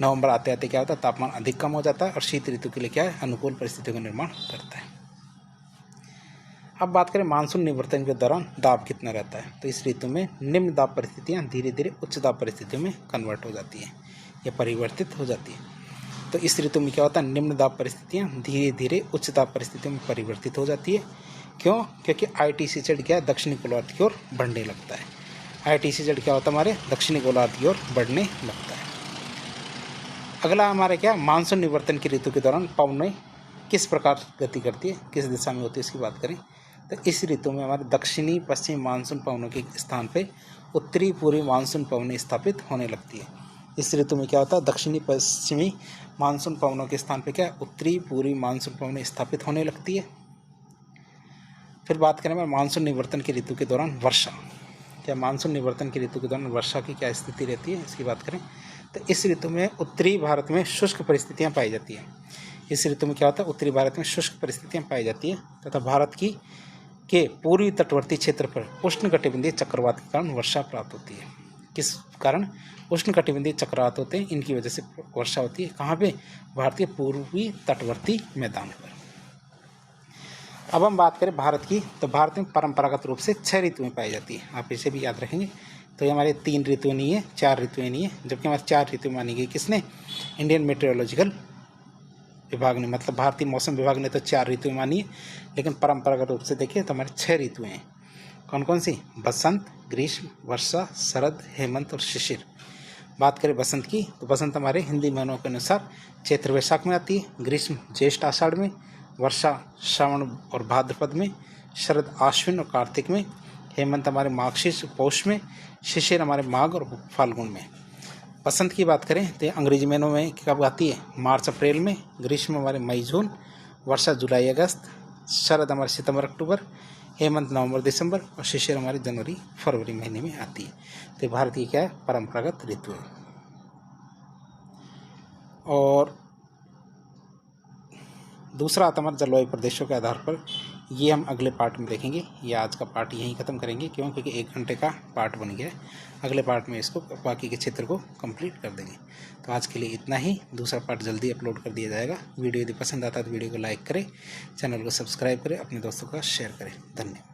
नवंबर आते आते क्या होता है? तापमान अधिक कम हो जाता है और शीत ऋतु के लिए क्या है? अनुकूल परिस्थितियों का निर्माण करता है। अब बात करें मानसून निवर्तन के दौरान दाब कितना रहता है, तो इस ऋतु में निम्न दाब परिस्थितियाँ धीरे धीरे उच्च दाब परिस्थितियों में कन्वर्ट हो जाती है या परिवर्तित हो जाती है। तो इस ऋतु में क्या होता है? निम्न दाब परिस्थितियाँ धीरे धीरे उच्च दाब परिस्थितियों में परिवर्तित हो जाती है। क्यों? क्योंकि ITCZ क्या है, दक्षिणी गोलार्ध की ओर बढ़ने लगता है। ITCZ क्या होता है हमारे दक्षिणी गोलार्ध की ओर बढ़ने लगता है। अगला हमारे क्या, मानसून निवर्तन की ऋतु के दौरान पवनें किस प्रकार गति करती है, किस दिशा में होती है, इसकी बात करें तो इस ऋतु में हमारे दक्षिणी पश्चिमी मानसून पवनों के स्थान पे उत्तरी पूर्वी मानसून पवनें स्थापित होने लगती है। इस ऋतु में क्या होता है, दक्षिणी पश्चिमी मानसून पवनों के स्थान पे क्या, उत्तरी पूर्वी मानसून पवनें स्थापित होने लगती है। फिर बात करें मानसून निवर्तन की ऋतु के दौरान वर्षा, क्या मानसून निवर्तन की ऋतु के दौरान वर्षा की क्या स्थिति रहती है, इसकी बात करें तो इस ऋतु में उत्तरी भारत में शुष्क परिस्थितियां पाई जाती हैं। इस ऋतु में क्या होता है, उत्तरी भारत में शुष्क परिस्थितियां पाई जाती है तथा भारत की के पूर्वी तटवर्ती क्षेत्र पर उष्णकटिबंधीय चक्रवात के कारण वर्षा प्राप्त होती है। किस कारण? उष्णकटिबंधीय चक्रवात होते हैं, इनकी वजह से वर्षा होती है। कहाँ पे? भारतीय पूर्वी तटवर्ती मैदान पर। अब हम बात करें भारत की, तो भारत में परंपरागत रूप से 6 ऋतुएं पाई जाती है। आप इसे भी याद रखेंगे। तो ये हमारे 3 ऋतुएं नहीं है, 4 ऋतुएं नहीं है, जबकि हमारे 4 ऋतुएं मानी गई किसने? इंडियन मेट्रोलॉजिकल विभाग ने, मतलब भारतीय मौसम विभाग ने तो 4 ऋतुएं मानी है, लेकिन परंपरागत रूप से देखिए तो हमारे 6 ऋतुएं हैं। कौन कौन सी? बसंत, ग्रीष्म, वर्षा, शरद, हेमंत और शिशिर। बात करें बसंत की, तो बसंत हमारे हिंदी महीनों के अनुसार चैत्र वैशाख में आती है, ग्रीष्म ज्येष्ठ आषाढ़ में, वर्षा श्रावण और भाद्रपद में, शरद आश्विन और कार्तिक में, हेमंत हमारे माघशीर्ष पौष में, शिशिर हमारे माघ और फाल्गुन में। बसंत की बात करें तो अंग्रेजी महीनों में कब आती है? मार्च अप्रैल में, ग्रीष्म हमारे मई जून, वर्षा जुलाई अगस्त, शरद हमारे सितंबर अक्टूबर, हेमंत नवंबर दिसंबर और शिशिर हमारे जनवरी फरवरी महीने में आती है। तो भारत की क्या है? परंपरागत ऋतु है। और दूसरा आता हमारे जलवायु प्रदेशों के आधार पर, ये हम अगले पार्ट में देखेंगे। ये आज का पार्ट यहीं ख़त्म करेंगे, क्यों? क्योंकि 1 घंटे का पार्ट बन गया है। अगले पार्ट में इसको बाकी के क्षेत्र को कंप्लीट कर देंगे। तो आज के लिए इतना ही। दूसरा पार्ट जल्दी अपलोड कर दिया जाएगा। वीडियो यदि पसंद आता है तो वीडियो को लाइक करें, चैनल को सब्सक्राइब करें, अपने दोस्तों का शेयर करें। धन्यवाद।